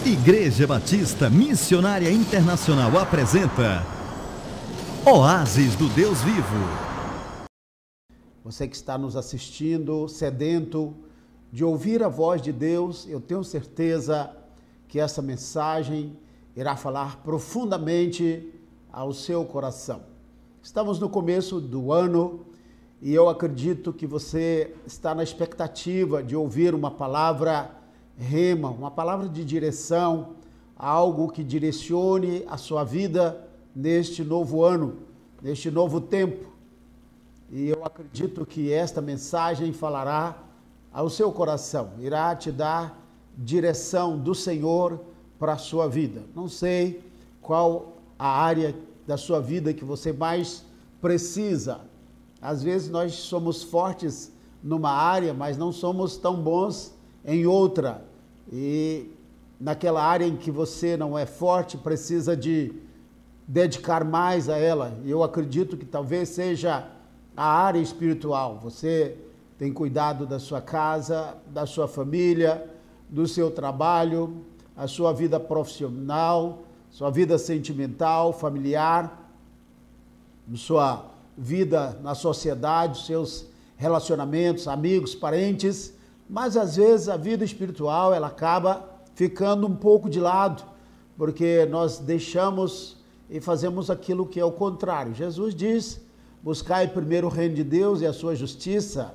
Igreja Batista Missionária Internacional apresenta Oásis do Deus Vivo. Você que está nos assistindo, sedento de ouvir a voz de Deus, eu tenho certeza que essa mensagem irá falar profundamente ao seu coração. Estamos no começo do ano e eu acredito que você está na expectativa de ouvir uma palavra rema, uma palavra de direção, algo que direcione a sua vida neste novo ano, neste novo tempo. E eu acredito que esta mensagem falará ao seu coração, irá te dar direção do Senhor para a sua vida. Não sei qual a área da sua vida que você mais precisa. Às vezes nós somos fortes numa área, mas não somos tão bons em outra. E naquela área em que você não é forte, precisa de dedicar mais a ela. E eu acredito que talvez seja a área espiritual. Você tem cuidado da sua casa, da sua família, do seu trabalho, a sua vida profissional, sua vida sentimental, familiar, sua vida na sociedade, seus relacionamentos, amigos, parentes, mas às vezes a vida espiritual ela acaba ficando um pouco de lado, porque nós deixamos e fazemos aquilo que é o contrário. Jesus diz: buscai primeiro o reino de Deus e a sua justiça,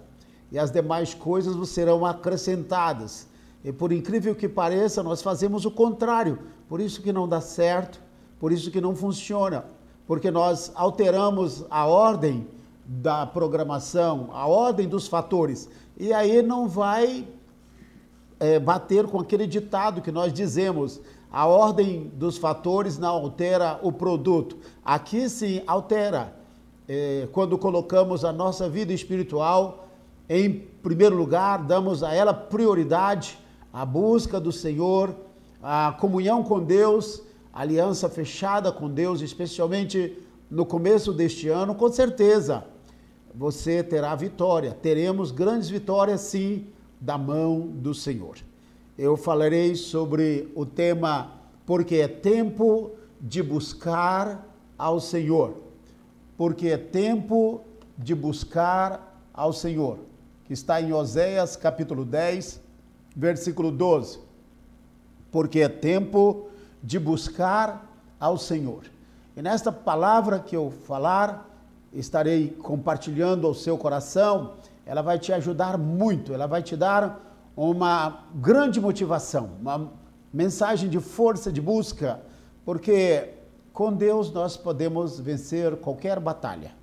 e as demais coisas vos serão acrescentadas. E por incrível que pareça, nós fazemos o contrário, por isso que não dá certo, por isso que não funciona, porque nós alteramos a ordem da programação, a ordem dos fatores, e aí não vai bater com aquele ditado que nós dizemos: a ordem dos fatores não altera o produto. Aqui sim altera, quando colocamos a nossa vida espiritual em primeiro lugar, damos a ela prioridade, a busca do Senhor, a comunhão com Deus, a aliança fechada com Deus, especialmente no começo deste ano. Com certeza você terá vitória, teremos grandes vitórias sim, da mão do Senhor. Eu falarei sobre o tema porque é tempo de buscar ao Senhor. Porque é tempo de buscar ao Senhor, que está em Oséias capítulo 10, versículo 12. Porque é tempo de buscar ao Senhor. E nesta palavra que eu falar, estarei compartilhando ao seu coração, ela vai te ajudar muito, ela vai te dar uma grande motivação, uma mensagem de força, de busca, porque com Deus nós podemos vencer qualquer batalha.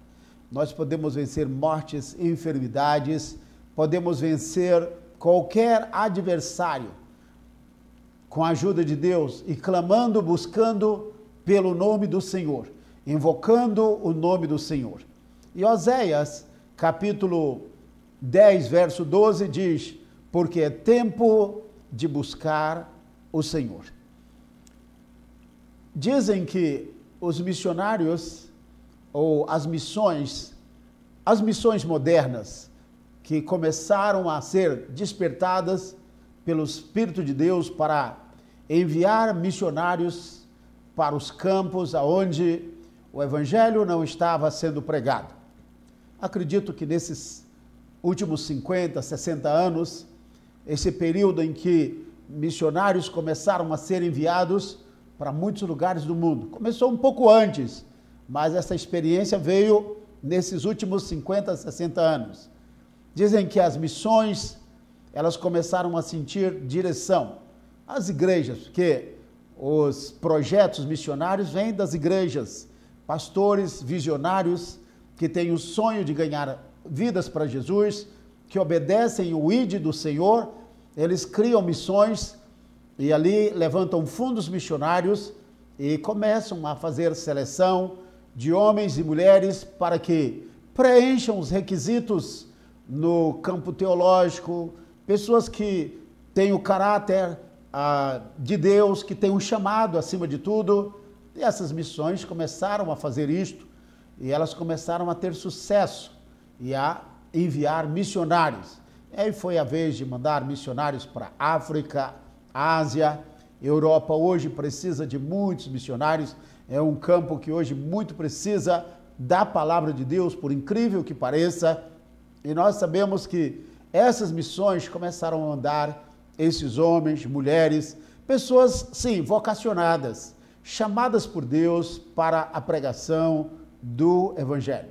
Nós podemos vencer mortes, enfermidades, podemos vencer qualquer adversário com a ajuda de Deus e clamando, buscando pelo nome do Senhor, invocando o nome do Senhor. E Oséias, capítulo 10, verso 12, diz: porque é tempo de buscar o Senhor. Dizem que os missionários, ou as missões modernas, que começaram a ser despertadas pelo Espírito de Deus para enviar missionários para os campos onde o Evangelho não estava sendo pregado. Acredito que nesses últimos 50, 60 anos, esse período em que missionários começaram a ser enviados para muitos lugares do mundo. Começou um pouco antes, mas essa experiência veio nesses últimos 50, 60 anos. Dizem que as missões, elas começaram a sentir direção. As igrejas, porque os projetos missionários vêm das igrejas, pastores visionários que têm o sonho de ganhar vidas para Jesus, que obedecem o ID do Senhor, eles criam missões e ali levantam fundos missionários e começam a fazer seleção de homens e mulheres para que preencham os requisitos no campo teológico, pessoas que têm o caráter de Deus, que têm um chamado acima de tudo. E essas missões começaram a fazer isto e elas começaram a ter sucesso e a enviar missionários. E aí foi a vez de mandar missionários para a África, Ásia, Europa hoje precisa de muitos missionários, é um campo que hoje muito precisa da palavra de Deus, por incrível que pareça, e nós sabemos que essas missões começaram a andar, esses homens, mulheres, pessoas, sim, vocacionadas, chamadas por Deus para a pregação do Evangelho.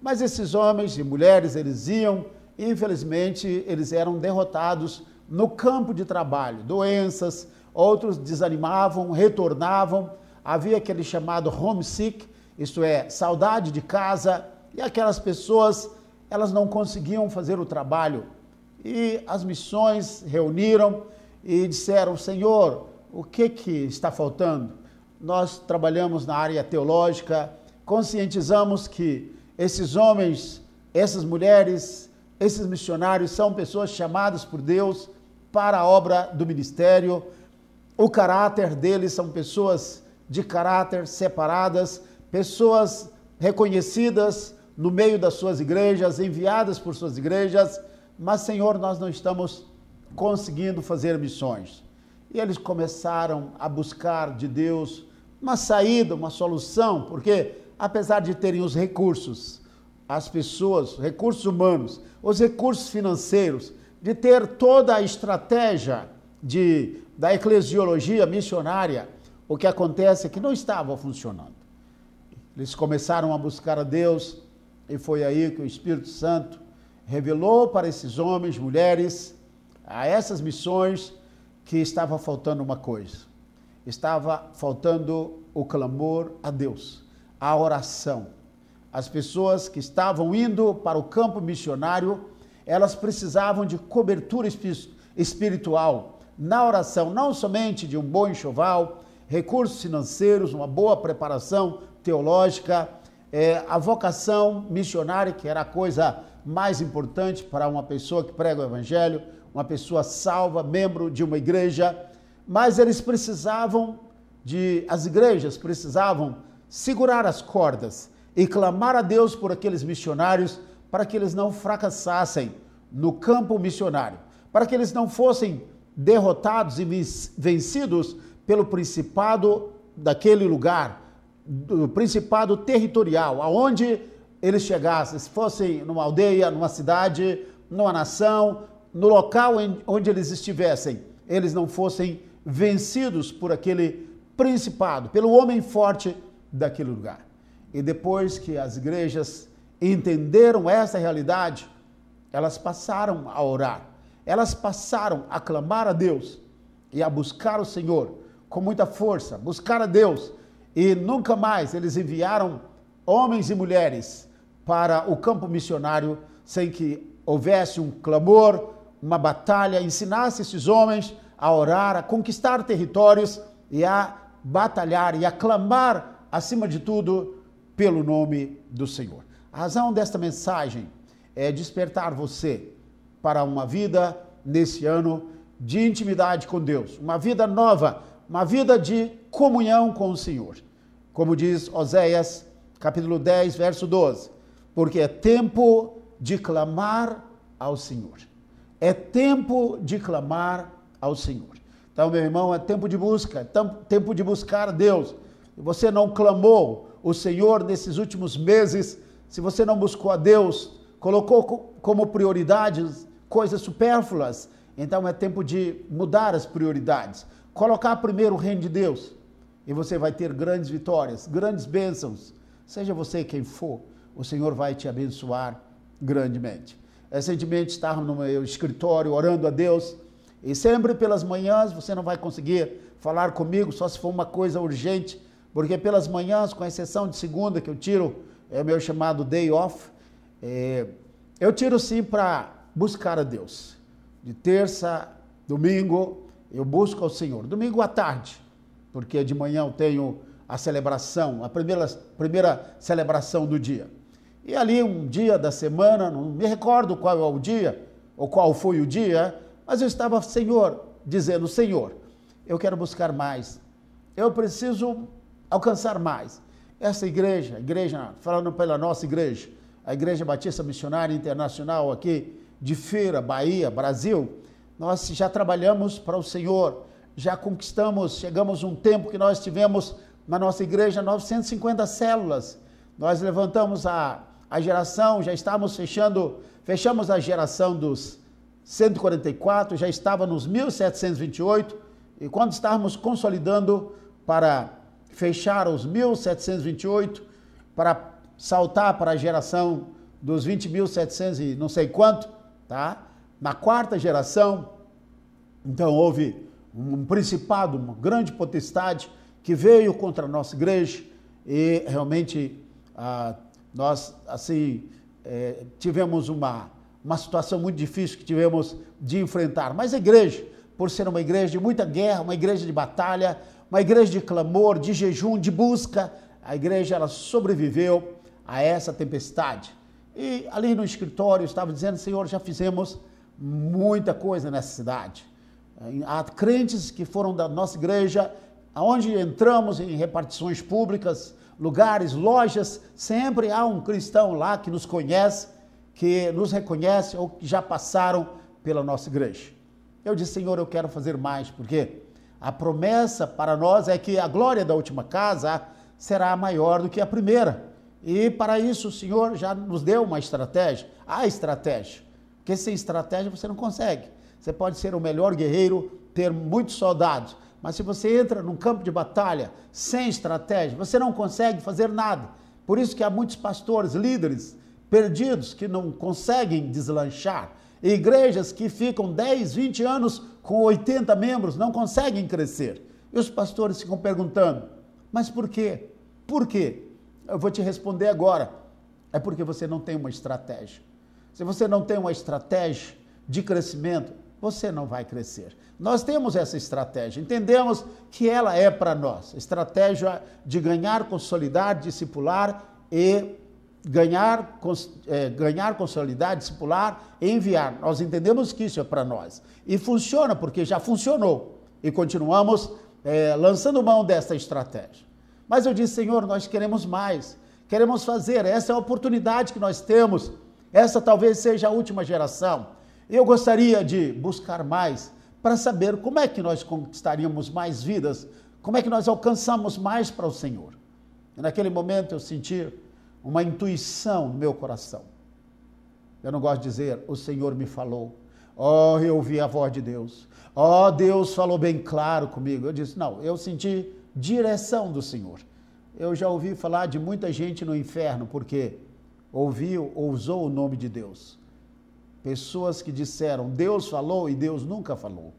Mas esses homens e mulheres, eles iam, infelizmente, eles eram derrotados no campo de trabalho, doenças, outros desanimavam, retornavam, havia aquele chamado homesick, isto é, saudade de casa, e aquelas pessoas, elas não conseguiam fazer o trabalho. E as missões reuniram e disseram, Senhor, o que está faltando? Nós trabalhamos na área teológica, conscientizamos que esses homens, essas mulheres, esses missionários são pessoas chamadas por Deus para a obra do ministério. O caráter deles são pessoas de caráter separadas, pessoas reconhecidas no meio das suas igrejas, enviadas por suas igrejas, mas, Senhor, nós não estamos conseguindo fazer missões. E eles começaram a buscar de Deus uma saída, uma solução, porque apesar de terem os recursos, as pessoas, recursos humanos, os recursos financeiros, de ter toda a estratégia da eclesiologia missionária, o que acontece é que não estava funcionando. Eles começaram a buscar a Deus e foi aí que o Espírito Santo revelou para esses homens, mulheres, a essas missões, que estava faltando uma coisa. Estava faltando o clamor a Deus, a oração. As pessoas que estavam indo para o campo missionário, elas precisavam de cobertura espiritual na oração, não somente de um bom enxoval, recursos financeiros, uma boa preparação teológica, a vocação missionária, que era a coisa mais importante para uma pessoa que prega o Evangelho, uma pessoa salva, membro de uma igreja, mas eles precisavam as igrejas precisavam segurar as cordas e clamar a Deus por aqueles missionários para que eles não fracassassem no campo missionário, para que eles não fossem derrotados e vencidos pelo principado daquele lugar, do principado territorial, aonde eles chegassem, se fossem numa aldeia, numa cidade, numa nação, no local onde eles estivessem, eles não fossem vencidos por aquele principado, pelo homem forte daquele lugar. E depois que as igrejas entenderam essa realidade, elas passaram a orar, elas passaram a clamar a Deus e a buscar o Senhor com muita força, buscar a Deus, e nunca mais eles enviaram homens e mulheres para o campo missionário sem que houvesse um clamor, uma batalha, ensinasse esses homens a orar, a conquistar territórios e a batalhar e a clamar, acima de tudo, pelo nome do Senhor. A razão desta mensagem é despertar você para uma vida nesse ano de intimidade com Deus, uma vida nova, uma vida de comunhão com o Senhor. Como diz Oséias, capítulo 10, verso 12, porque é tempo de clamar ao Senhor. É tempo de clamar ao Senhor. Então, meu irmão, é tempo de busca, é tempo de buscar a Deus. Se você não clamou o Senhor nesses últimos meses, se você não buscou a Deus, colocou como prioridades coisas supérfluas, então é tempo de mudar as prioridades. Colocar primeiro o reino de Deus e você vai ter grandes vitórias, grandes bênçãos. Seja você quem for, o Senhor vai te abençoar grandemente. Recentemente estava no meu escritório orando a Deus e sempre pelas manhãs você não vai conseguir falar comigo, só se for uma coisa urgente, porque pelas manhãs, com exceção de segunda que eu tiro, é o meu chamado day off, eu tiro sim para buscar a Deus. De terça, domingo, eu busco ao Senhor. Domingo à tarde, porque de manhã eu tenho a celebração, a primeira celebração do dia. E ali um dia da semana, não me recordo qual é o dia, ou qual foi o dia, mas eu estava, Senhor, dizendo, Senhor, eu quero buscar mais, eu preciso alcançar mais. Essa igreja, falando pela nossa igreja, a Igreja Batista Missionária Internacional aqui de Feira, Bahia, Brasil, nós já trabalhamos para o Senhor já conquistamos, chegamos um tempo que nós tivemos na nossa igreja 950 células. Nós levantamos a geração, já estamos fechamos a geração dos 144, já estava nos 1728, e quando estávamos consolidando para fechar os 1728, para saltar para a geração dos 20.700 e não sei quanto, tá? Na quarta geração, então houve um principado, uma grande potestade que veio contra a nossa igreja e realmente nós, assim, tivemos uma situação muito difícil que tivemos de enfrentar. Mas a igreja, por ser uma igreja de muita guerra, uma igreja de batalha, uma igreja de clamor, de jejum, de busca, a igreja ela sobreviveu a essa tempestade. E ali no escritório eu estava dizendo, Senhor, já fizemos muita coisa nessa cidade. Há crentes que foram da nossa igreja, aonde entramos em repartições públicas, lugares, lojas, sempre há um cristão lá que nos conhece, que nos reconhece ou que já passaram pela nossa igreja. Eu disse, Senhor, eu quero fazer mais, porque a promessa para nós é que a glória da última casa será maior do que a primeira. E para isso o Senhor já nos deu uma estratégia. Há estratégia, porque sem estratégia você não consegue. Você pode ser o melhor guerreiro, ter muitos soldados, mas se você entra num campo de batalha sem estratégia, você não consegue fazer nada. Por isso que há muitos pastores, líderes, perdidos, que não conseguem deslanchar. E igrejas que ficam 10, 20 anos com 80 membros, não conseguem crescer. E os pastores ficam perguntando, mas por quê? Por quê? Eu vou te responder agora. É porque você não tem uma estratégia. Se você não tem uma estratégia de crescimento, você não vai crescer. Nós temos essa estratégia, entendemos que ela é para nós. Estratégia de ganhar, consolidar, discipular e ganhar, consolidar, discipular e enviar. Nós entendemos que isso é para nós. E funciona porque já funcionou. E continuamos lançando mão dessa estratégia. Mas eu disse, Senhor, nós queremos mais. Queremos fazer, essa é a oportunidade que nós temos. Essa talvez seja a última geração. Eu gostaria de buscar mais para saber como é que nós conquistaríamos mais vidas, como é que nós alcançamos mais para o Senhor. E naquele momento eu senti uma intuição no meu coração. Eu não gosto de dizer, o Senhor me falou. Oh, eu ouvi a voz de Deus. Oh, Deus falou bem claro comigo. Eu disse, não, eu senti direção do Senhor. Eu já ouvi falar de muita gente no inferno, porque ouviu ou usou o nome de Deus. Pessoas que disseram, Deus falou e Deus nunca falou.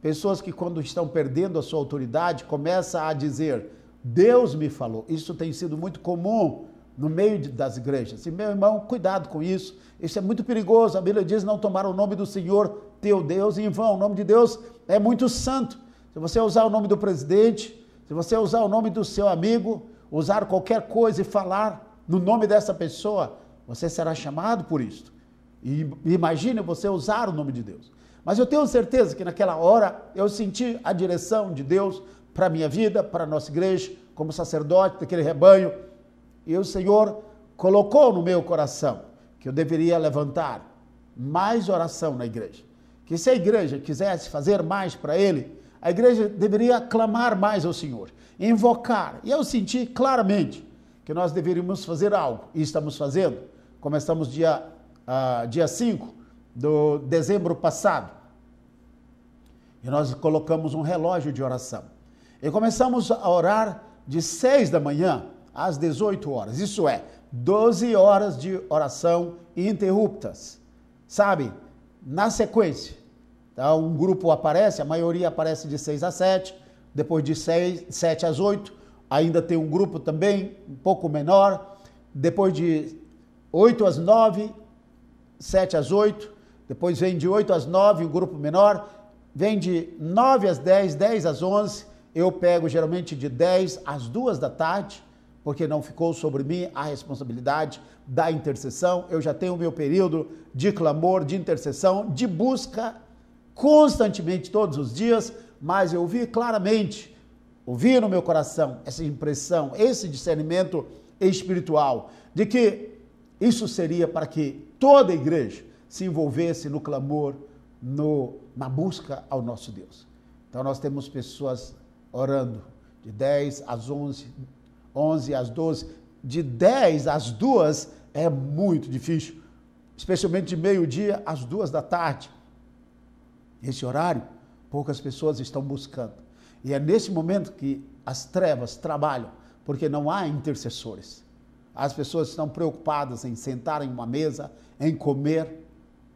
Pessoas que quando estão perdendo a sua autoridade, começam a dizer, Deus me falou. Isso tem sido muito comum no meio das igrejas. E meu irmão, cuidado com isso. Isso é muito perigoso. A Bíblia diz não tomar o nome do Senhor, teu Deus, em vão. O nome de Deus é muito santo. Se você usar o nome do presidente, se você usar o nome do seu amigo, usar qualquer coisa e falar no nome dessa pessoa, você será chamado por isso. E imagine você usar o nome de Deus. Mas eu tenho certeza que naquela hora eu senti a direção de Deus para a minha vida, para a nossa igreja, como sacerdote daquele rebanho. E o Senhor colocou no meu coração que eu deveria levantar mais oração na igreja. Que se a igreja quisesse fazer mais para Ele, a igreja deveria clamar mais ao Senhor, invocar. E eu senti claramente que nós deveríamos fazer algo, e estamos fazendo. Começamos dia 5 de dezembro passado, e nós colocamos um relógio de oração. E começamos a orar de 6 da manhã às 18 horas, isso é, 12 horas de oração ininterruptas, sabe? Na sequência, então, um grupo aparece, a maioria aparece de 6 às 7, depois de 7 às 8, ainda tem um grupo também, um pouco menor, depois de 8 às 9, 7 às 8, depois vem de 8 às 9, um grupo menor, vem de 9 às 10, 10 às 11, eu pego geralmente de 10 às 2 da tarde, porque não ficou sobre mim a responsabilidade da intercessão, eu já tenho o meu período de clamor, de intercessão, de busca, constantemente, todos os dias, mas eu vi claramente, ouvi no meu coração essa impressão, esse discernimento espiritual, de que isso seria para que toda a igreja se envolvesse no clamor, na busca ao nosso Deus. Então nós temos pessoas orando de 10 às 11, 11 às 12, de 10 às 2 é muito difícil, especialmente de meio-dia às 2 da tarde. Esse horário, poucas pessoas estão buscando. E é nesse momento que as trevas trabalham, porque não há intercessores. As pessoas estão preocupadas em sentar em uma mesa, em comer.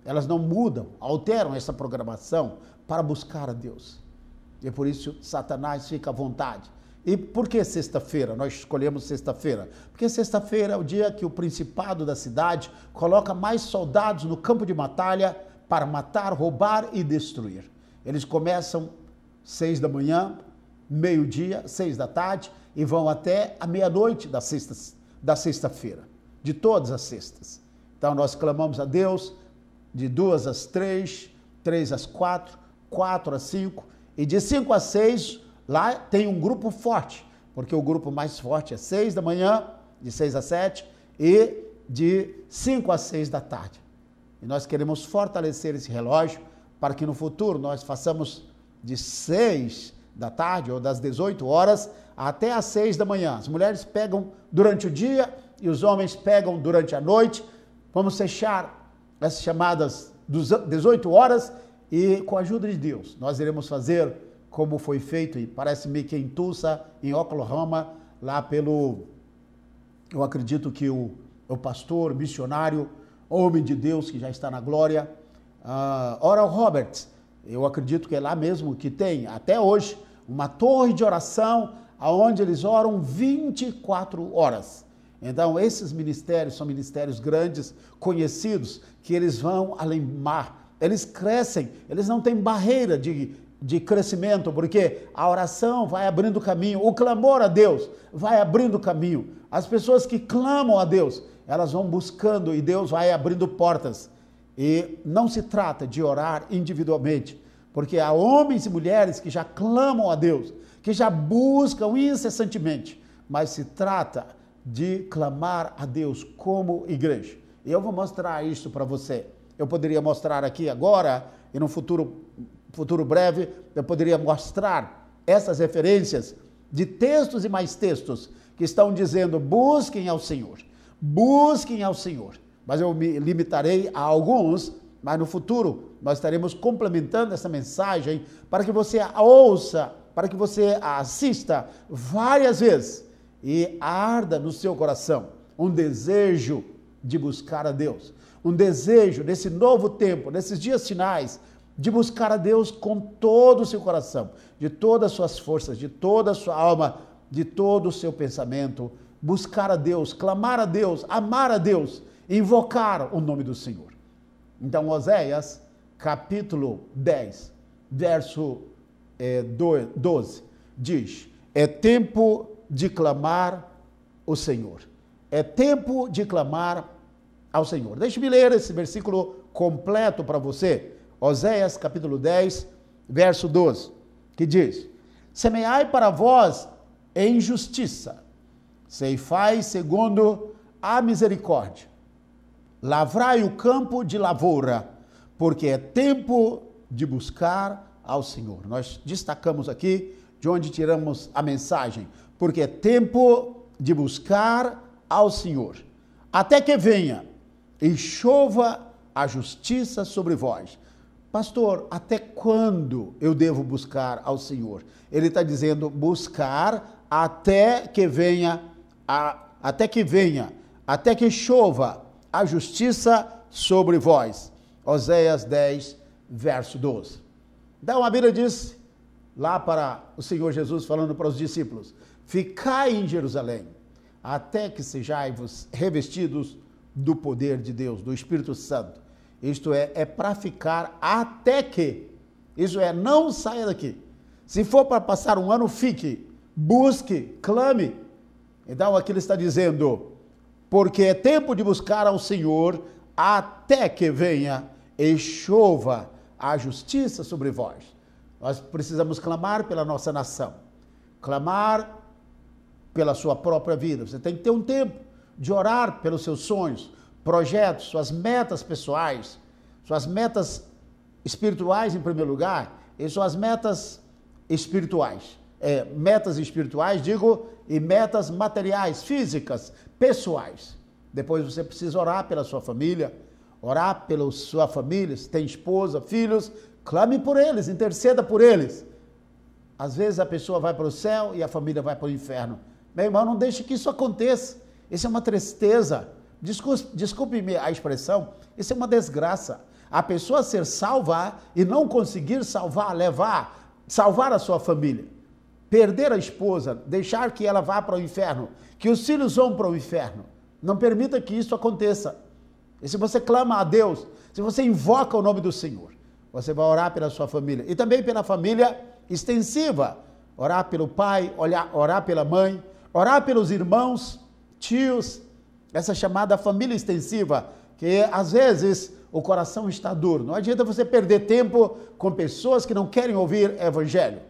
Elas não mudam, alteram essa programação para buscar a Deus. E por isso Satanás fica à vontade. E por que sexta-feira? Nós escolhemos sexta-feira. Porque sexta-feira é o dia que o principado da cidade coloca mais soldados no campo de batalha para matar, roubar e destruir. Eles começam 6 da manhã, meio-dia, 6 da tarde e vão até a meia-noite da sexta-feira, de todas as sextas. Então nós clamamos a Deus de 2 às 3, 3 às 4, 4 às 5 e de 5 às 6 lá tem um grupo forte, porque o grupo mais forte é 6 da manhã, de 6 às 7 e de 5 às 6 da tarde. E nós queremos fortalecer esse relógio para que no futuro nós façamos de 6 da tarde ou das 18 horas até às 6 da manhã. As mulheres pegam durante o dia e os homens pegam durante a noite. Vamos fechar as chamadas dos 18 horas e com a ajuda de Deus nós iremos fazer como foi feito, e parece-me que em Tulsa, em Oklahoma, lá pelo, eu acredito que o pastor, missionário, homem de Deus que já está na glória, Oral Roberts, eu acredito que é lá mesmo que tem, até hoje, uma torre de oração, onde eles oram 24 horas. Então, esses ministérios são ministérios grandes, conhecidos, que eles vão além mar, eles crescem, eles não têm barreira de crescimento, porque a oração vai abrindo caminho, o clamor a Deus vai abrindo caminho. As pessoas que clamam a Deus, elas vão buscando e Deus vai abrindo portas. E não se trata de orar individualmente, porque há homens e mulheres que já clamam a Deus, que já buscam incessantemente, mas se trata de clamar a Deus como igreja. E eu vou mostrar isso para você. Eu poderia mostrar aqui agora e no futuro breve, eu poderia mostrar essas referências de textos e mais textos que estão dizendo busquem ao Senhor, busquem ao Senhor. Mas eu me limitarei a alguns, mas no futuro nós estaremos complementando essa mensagem para que você a ouça, para que você a assista várias vezes e arda no seu coração um desejo de buscar a Deus, um desejo nesse novo tempo, nesses dias finais, de buscar a Deus com todo o seu coração, de todas as suas forças, de toda a sua alma, de todo o seu pensamento, buscar a Deus, clamar a Deus, amar a Deus, invocar o nome do Senhor. Então, Oséias, capítulo 10, verso 12, diz, é tempo de clamar o Senhor, é tempo de clamar ao Senhor. Deixe-me ler esse versículo completo para você, Oséias capítulo 10, verso 12, que diz, semeai para vós em justiça, ceifai segundo a misericórdia, lavrai o campo de lavoura, porque é tempo de buscar ao Senhor. Nós destacamos aqui de onde tiramos a mensagem, porque é tempo de buscar ao Senhor, até que venha e chova a justiça sobre vós. Pastor, até quando eu devo buscar ao Senhor? Ele está dizendo buscar até que venha, até que chova a justiça sobre vós. Oséias 10, verso 12. Então a Bíblia diz, lá para o Senhor Jesus falando para os discípulos, ficai em Jerusalém, até que sejais revestidos do poder de Deus, do Espírito Santo. Isto é para ficar até que. Isso é, não saia daqui. Se for para passar um ano, fique, busque, clame. Então aqui ele está dizendo, porque é tempo de buscar ao Senhor até que venha e chova a justiça sobre vós. Nós precisamos clamar pela nossa nação, clamar pela sua própria vida. Você tem que ter um tempo de orar pelos seus sonhos, projetos, suas metas pessoais, suas metas espirituais em primeiro lugar, e suas metas espirituais. Metas espirituais, digo, e metas materiais, físicas, pessoais. Depois você precisa orar pela sua família, orar pela sua família, se tem esposa, filhos, clame por eles, interceda por eles. Às vezes a pessoa vai para o céu e a família vai para o inferno. Meu irmão, não deixe que isso aconteça. Isso é uma tristeza. Desculpe-me a expressão, isso é uma desgraça. A pessoa ser salva e não conseguir salvar a sua família. Perder a esposa, deixar que ela vá para o inferno, que os filhos vão para o inferno. Não permita que isso aconteça. E se você clama a Deus, se você invoca o nome do Senhor, você vai orar pela sua família e também pela família extensiva. Orar pelo pai, orar pela mãe, orar pelos irmãos, tios, essa chamada família extensiva, que às vezes o coração está duro. Não adianta você perder tempo com pessoas que não querem ouvir evangelho,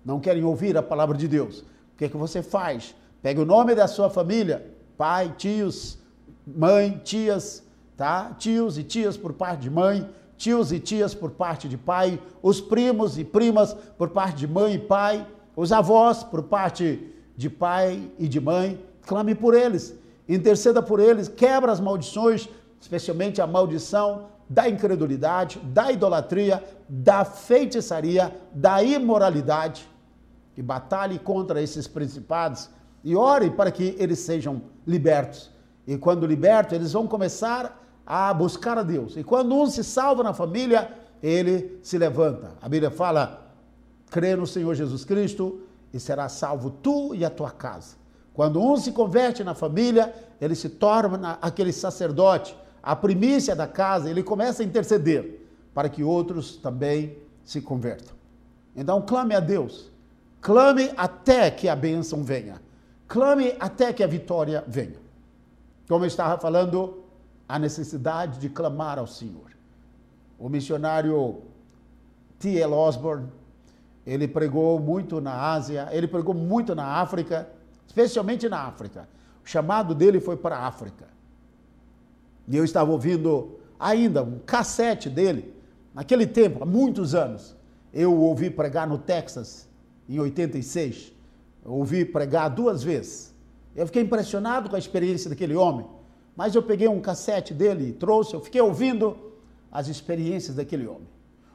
não querem ouvir a palavra de Deus. O que é que você faz? Pega o nome da sua família, pai, tios, mãe, tias, tá? Tios e tias por parte de mãe, tios e tias por parte de pai, os primos e primas por parte de mãe e pai, os avós por parte de pai e de mãe. Clame por eles, interceda por eles, quebra as maldições, especialmente a maldição da incredulidade, da idolatria, da feitiçaria, da imoralidade, e batalhe contra esses principados e ore para que eles sejam libertos. E quando libertos, eles vão começar a buscar a Deus. E quando um se salva na família, ele se levanta. A Bíblia fala, crê no Senhor Jesus Cristo e será salvo tu e a tua casa. Quando um se converte na família, ele se torna aquele sacerdote, a primícia da casa, ele começa a interceder para que outros também se convertam. Então clame a Deus, clame até que a bênção venha, clame até que a vitória venha. Como eu estava falando, a necessidade de clamar ao Senhor. O missionário T.L. Osborne, ele pregou muito na Ásia, ele pregou muito na África, especialmente na África. O chamado dele foi para a África. E eu estava ouvindo ainda um cassete dele, naquele tempo, há muitos anos. Eu o ouvi pregar no Texas, em 86. Eu ouvi pregar 2 vezes. Eu fiquei impressionado com a experiência daquele homem. Mas eu peguei um cassete dele e trouxe, eu fiquei ouvindo as experiências daquele homem.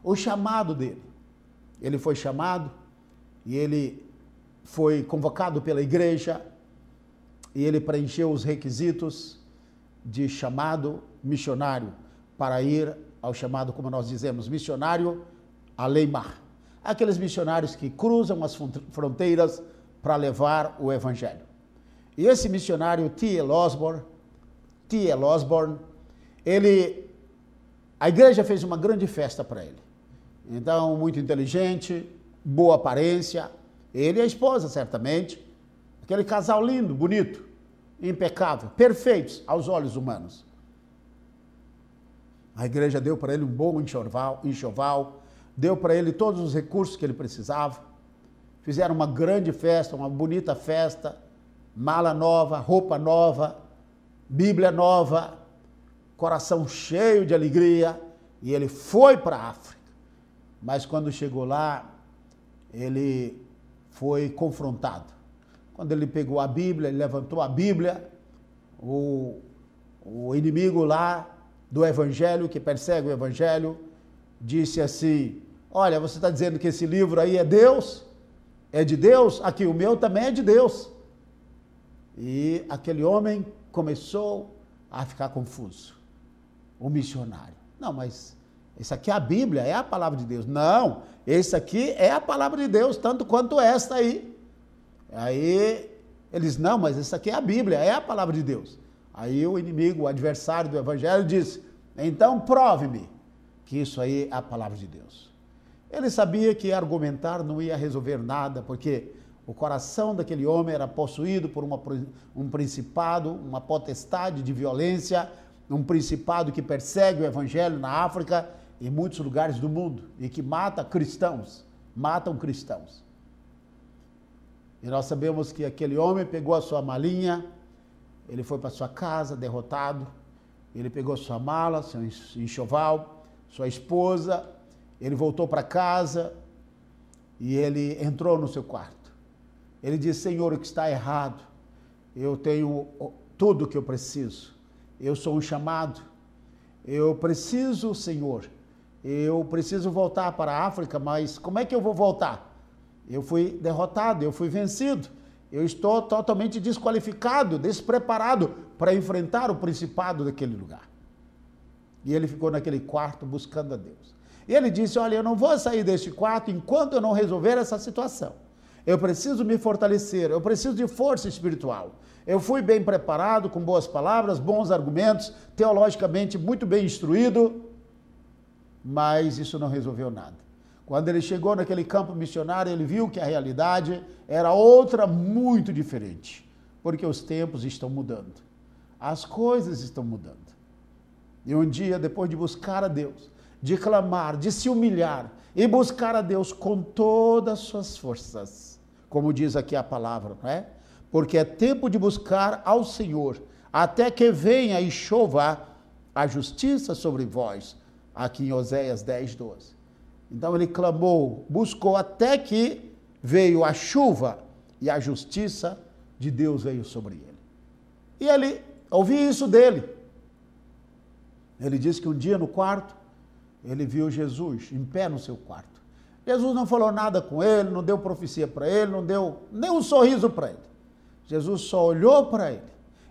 O chamado dele. Ele foi chamado e ele foi convocado pela igreja e ele preencheu os requisitos de chamado missionário para ir ao chamado, como nós dizemos, missionário além-mar. Aqueles missionários que cruzam as fronteiras para levar o evangelho. E esse missionário T.L. Osborne, a igreja fez uma grande festa para ele. Então, muito inteligente, boa aparência, ele e a esposa, certamente, aquele casal lindo, bonito, impecável, perfeitos aos olhos humanos. A igreja deu para ele um bom enxoval, deu para ele todos os recursos que ele precisava, fizeram uma grande festa, uma bonita festa, mala nova, roupa nova, Bíblia nova, coração cheio de alegria, e ele foi para a África. Mas quando chegou lá, ele foi confrontado. Quando ele pegou a Bíblia, ele levantou a Bíblia, o inimigo lá do Evangelho, que persegue o Evangelho, disse assim, olha, você está dizendo que esse livro aí é Deus? É de Deus? Aqui, o meu também é de Deus. E aquele homem começou a ficar confuso. O missionário. Não, mas isso aqui é a Bíblia, é a palavra de Deus. Não, esse aqui é a palavra de Deus, tanto quanto esta aí. Aí eles, não, mas isso aqui é a Bíblia, é a palavra de Deus. Aí o inimigo, o adversário do Evangelho disse, então prove-me que isso aí é a palavra de Deus. Ele sabia que argumentar não ia resolver nada, porque o coração daquele homem era possuído por um principado, uma potestade de violência, um principado que persegue o Evangelho na África e em muitos lugares do mundo e que matam cristãos. E nós sabemos que aquele homem pegou a sua malinha, ele foi para sua casa derrotado, ele pegou sua mala, seu enxoval, sua esposa, ele voltou para casa E ele entrou no seu quarto. Ele disse: Senhor, o que está errado? Eu tenho tudo o que eu preciso. Eu sou um chamado. Eu preciso, Senhor, eu preciso voltar para a África, mas como é que eu vou voltar? Eu fui derrotado, eu fui vencido. Eu estou totalmente desqualificado, despreparado para enfrentar o principado daquele lugar. E ele ficou naquele quarto buscando a Deus. E ele disse: olha, eu não vou sair deste quarto enquanto eu não resolver essa situação. Eu preciso me fortalecer, eu preciso de força espiritual. Eu fui bem preparado, com boas palavras, bons argumentos, teologicamente muito bem instruído, mas isso não resolveu nada. Quando ele chegou naquele campo missionário, ele viu que a realidade era outra, muito diferente, porque os tempos estão mudando, as coisas estão mudando. E um dia, depois de buscar a Deus, de clamar, de se humilhar e buscar a Deus com todas as suas forças, como diz aqui a palavra, não é? Porque é tempo de buscar ao Senhor, até que venha e chova a justiça sobre vós, aqui em Oséias 10, 12. Então ele clamou, buscou, até que veio a chuva e a justiça de Deus veio sobre ele. E ele ouviu isso dele. Ele disse que um dia no quarto, ele viu Jesus em pé no seu quarto. Jesus não falou nada com ele, não deu profecia para ele, não deu nem um sorriso para ele. Jesus só olhou para ele.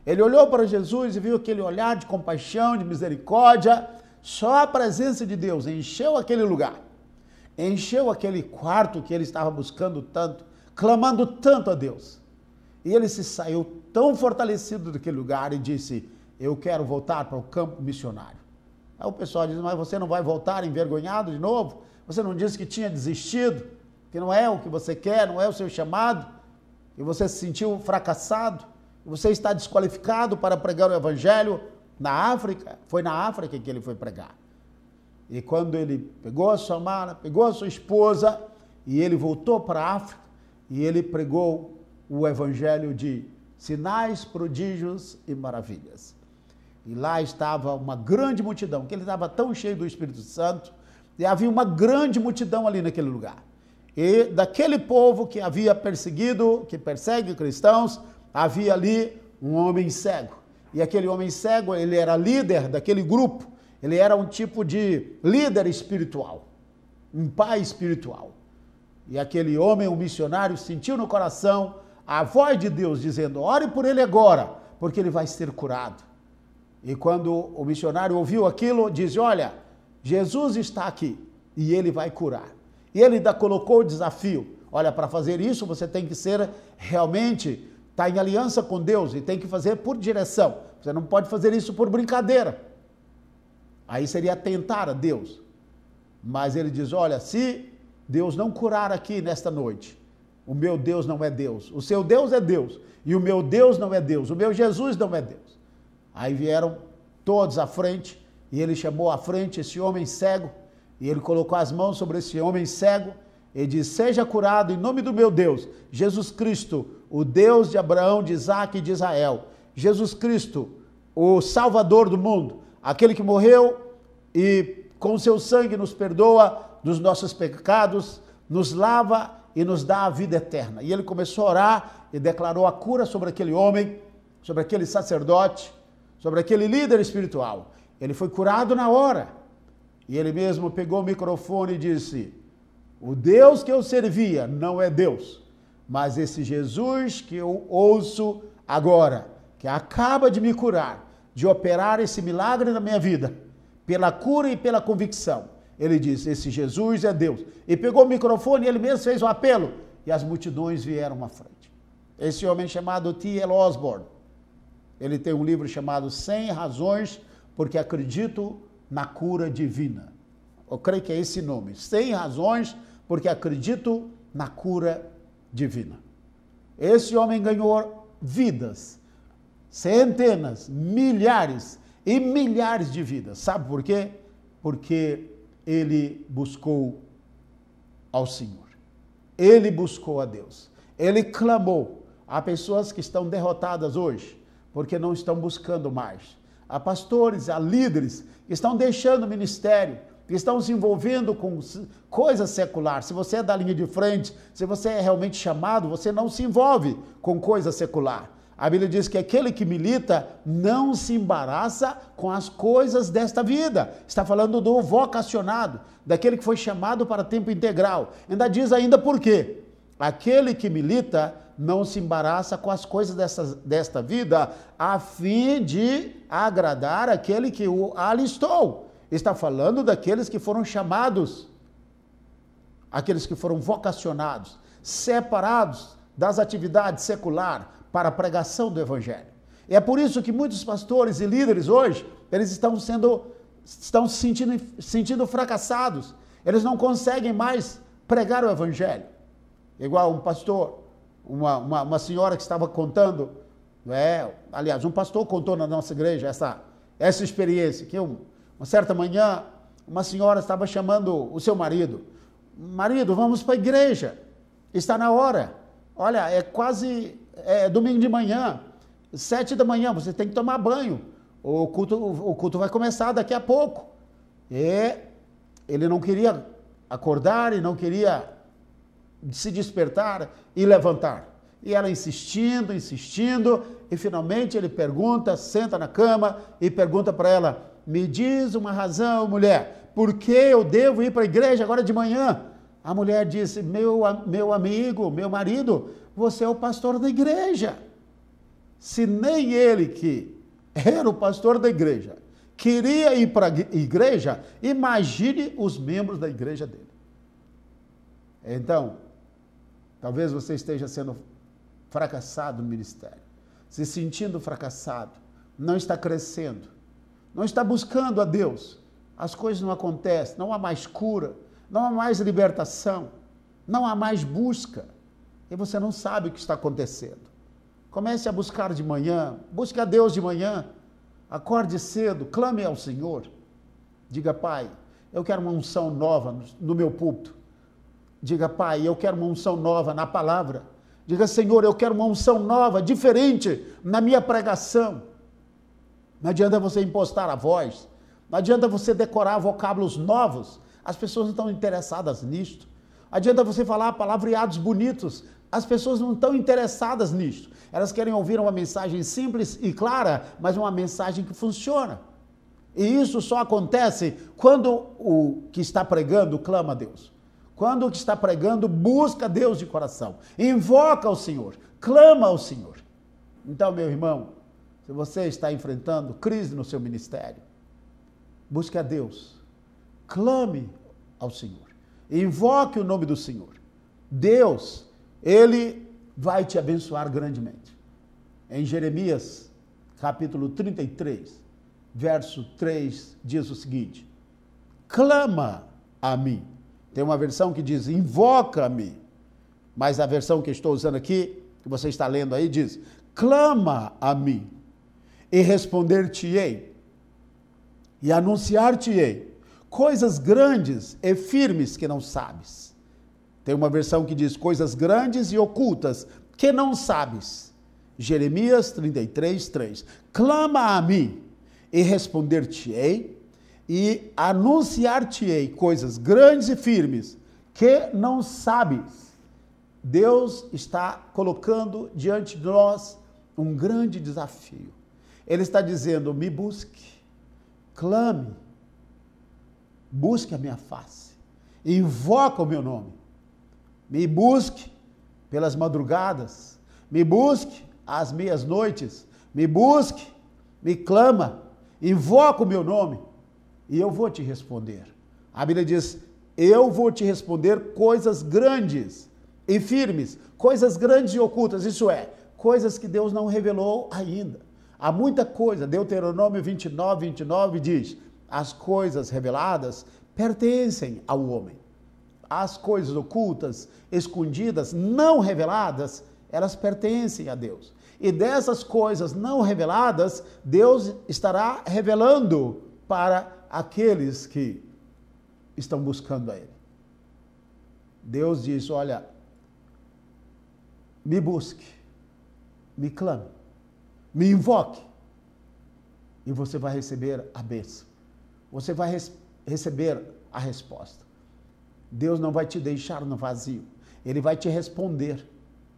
Ele olhou para Jesus e viu aquele olhar de compaixão, de misericórdia. Só a presença de Deus encheu aquele lugar. Encheu aquele quarto que ele estava buscando tanto, clamando tanto a Deus. E ele se saiu tão fortalecido daquele lugar e disse: eu quero voltar para o campo missionário. Aí o pessoal diz: mas você não vai voltar envergonhado de novo? Você não disse que tinha desistido? Que não é o que você quer, não é o seu chamado? E você se sentiu fracassado? Você está desqualificado para pregar o evangelho na África? Foi na África que ele foi pregar. E quando ele pegou a sua mala, pegou a sua esposa, e ele voltou para a África, e ele pregou o evangelho de sinais, prodígios e maravilhas. E lá estava uma grande multidão, que ele estava tão cheio do Espírito Santo, e havia uma grande multidão ali naquele lugar. E daquele povo que havia perseguido, que persegue cristãos, havia ali um homem cego. E aquele homem cego, ele era líder daquele grupo. Ele era um tipo de líder espiritual, um pai espiritual. E aquele homem, um missionário, sentiu no coração a voz de Deus dizendo: ore por ele agora, porque ele vai ser curado. E quando o missionário ouviu aquilo, disse: olha, Jesus está aqui e ele vai curar. E ele ainda colocou o desafio: olha, para fazer isso você tem que ser realmente, estar em aliança com Deus e tem que fazer por direção. Você não pode fazer isso por brincadeira. Aí seria tentar a Deus. Mas ele diz: olha, se Deus não curar aqui nesta noite, o meu Deus não é Deus. O seu Deus é Deus. E o meu Deus não é Deus. O meu Jesus não é Deus. Aí vieram todos à frente. E ele chamou à frente esse homem cego. E ele colocou as mãos sobre esse homem cego. E disse: seja curado em nome do meu Deus, Jesus Cristo, o Deus de Abraão, de Isaac e de Israel. Jesus Cristo, o Salvador do mundo. Aquele que morreu e com o seu sangue nos perdoa dos nossos pecados, nos lava e nos dá a vida eterna. E ele começou a orar e declarou a cura sobre aquele homem, sobre aquele sacerdote, sobre aquele líder espiritual. Ele foi curado na hora. E ele mesmo pegou o microfone e disse: o Deus que eu servia não é Deus, mas esse Jesus que eu ouço agora, que acaba de me curar, de operar esse milagre na minha vida, pela cura e pela convicção. Ele disse: esse Jesus é Deus. E pegou o microfone e ele mesmo fez o apelo. E as multidões vieram à frente. Esse homem chamado T.L. Osborne, ele tem um livro chamado 100 Razões Porque Acredito na Cura Divina. Eu creio que é esse nome. 100 Razões Porque Acredito na Cura Divina. Esse homem ganhou vidas, centenas, milhares e milhares de vidas. Sabe por quê? Porque ele buscou ao Senhor. Ele buscou a Deus. Ele clamou. Há pessoas que estão derrotadas hoje, porque não estão buscando mais. Há pastores, há líderes que estão deixando o ministério, que estão se envolvendo com coisas seculares. Se você é da linha de frente, se você é realmente chamado, você não se envolve com coisa secular. A Bíblia diz que aquele que milita não se embaraça com as coisas desta vida. Está falando do vocacionado, daquele que foi chamado para tempo integral. Ainda diz ainda por quê? Aquele que milita não se embaraça com as coisas desta vida, a fim de agradar aquele que o alistou. Está falando daqueles que foram chamados, aqueles que foram vocacionados, separados das atividades seculares para a pregação do Evangelho. E é por isso que muitos pastores e líderes hoje, eles estão se sentindo fracassados. Eles não conseguem mais pregar o Evangelho. Igual um pastor, uma senhora que estava contando, aliás, um pastor contou na nossa igreja essa experiência, que uma certa manhã, uma senhora estava chamando o seu marido. Marido, vamos para a igreja, está na hora. Olha, é domingo de manhã, 7 da manhã, você tem que tomar banho. O culto vai começar daqui a pouco. E ele não queria acordar e não queria se despertar e levantar. E ela insistindo, e finalmente ele senta na cama e pergunta para ela: me diz uma razão, mulher, por que eu devo ir para a igreja agora de manhã? A mulher disse: meu amigo, meu marido, você é o pastor da igreja. Se nem ele, que era o pastor da igreja, queria ir para a igreja, imagine os membros da igreja dele. Então, talvez você esteja sendo fracassado no ministério, se sentindo fracassado, não está crescendo, não está buscando a Deus, as coisas não acontecem, não há mais cura, não há mais libertação, não há mais busca, e você não sabe o que está acontecendo. Comece a buscar de manhã, busque a Deus de manhã, acorde cedo, clame ao Senhor, diga: Pai, eu quero uma unção nova no meu púlpito. Diga: Pai, eu quero uma unção nova na palavra. Diga: Senhor, eu quero uma unção nova, diferente na minha pregação. Não adianta você impostar a voz, não adianta você decorar vocábulos novos, as pessoas não estão interessadas nisto. Adianta você falar palavreados bonitos, as pessoas não estão interessadas nisto. Elas querem ouvir uma mensagem simples e clara, mas uma mensagem que funciona. E isso só acontece quando o que está pregando clama a Deus. Quando o que está pregando busca Deus de coração, invoca o Senhor, clama ao Senhor. Então, meu irmão, se você está enfrentando crise no seu ministério, busque a Deus, clame ao Senhor, invoque o nome do Senhor. Deus, Ele vai te abençoar grandemente. Em Jeremias, capítulo 33, verso 3, diz o seguinte: clama a mim. Tem uma versão que diz: invoca-me. Mas a versão que eu estou usando aqui, que você está lendo aí, diz: clama a mim, e responder-te-ei, e anunciar-te-ei coisas grandes e firmes que não sabes. Tem uma versão que diz: coisas grandes e ocultas que não sabes. Jeremias 33, 3. Clama a mim, e responder-te-ei, e anunciar-te-ei coisas grandes e firmes que não sabes. Deus está colocando diante de nós um grande desafio. Ele está dizendo: me busque, clame, busque a minha face, invoca o meu nome, me busque pelas madrugadas, me busque às meias noites, me busque, me clama, invoca o meu nome, e eu vou te responder. A Bíblia diz: eu vou te responder coisas grandes e firmes, coisas grandes e ocultas, isso é, coisas que Deus não revelou ainda. Há muita coisa. Deuteronômio 29, 29 diz: as coisas reveladas pertencem ao homem. As coisas ocultas, escondidas, não reveladas, elas pertencem a Deus. E dessas coisas não reveladas, Deus estará revelando para aqueles que estão buscando a Ele. Deus diz: olha, me busque, me clame, me invoque, e você vai receber a bênção. Você vai receber a resposta. Deus não vai te deixar no vazio. Ele vai te responder.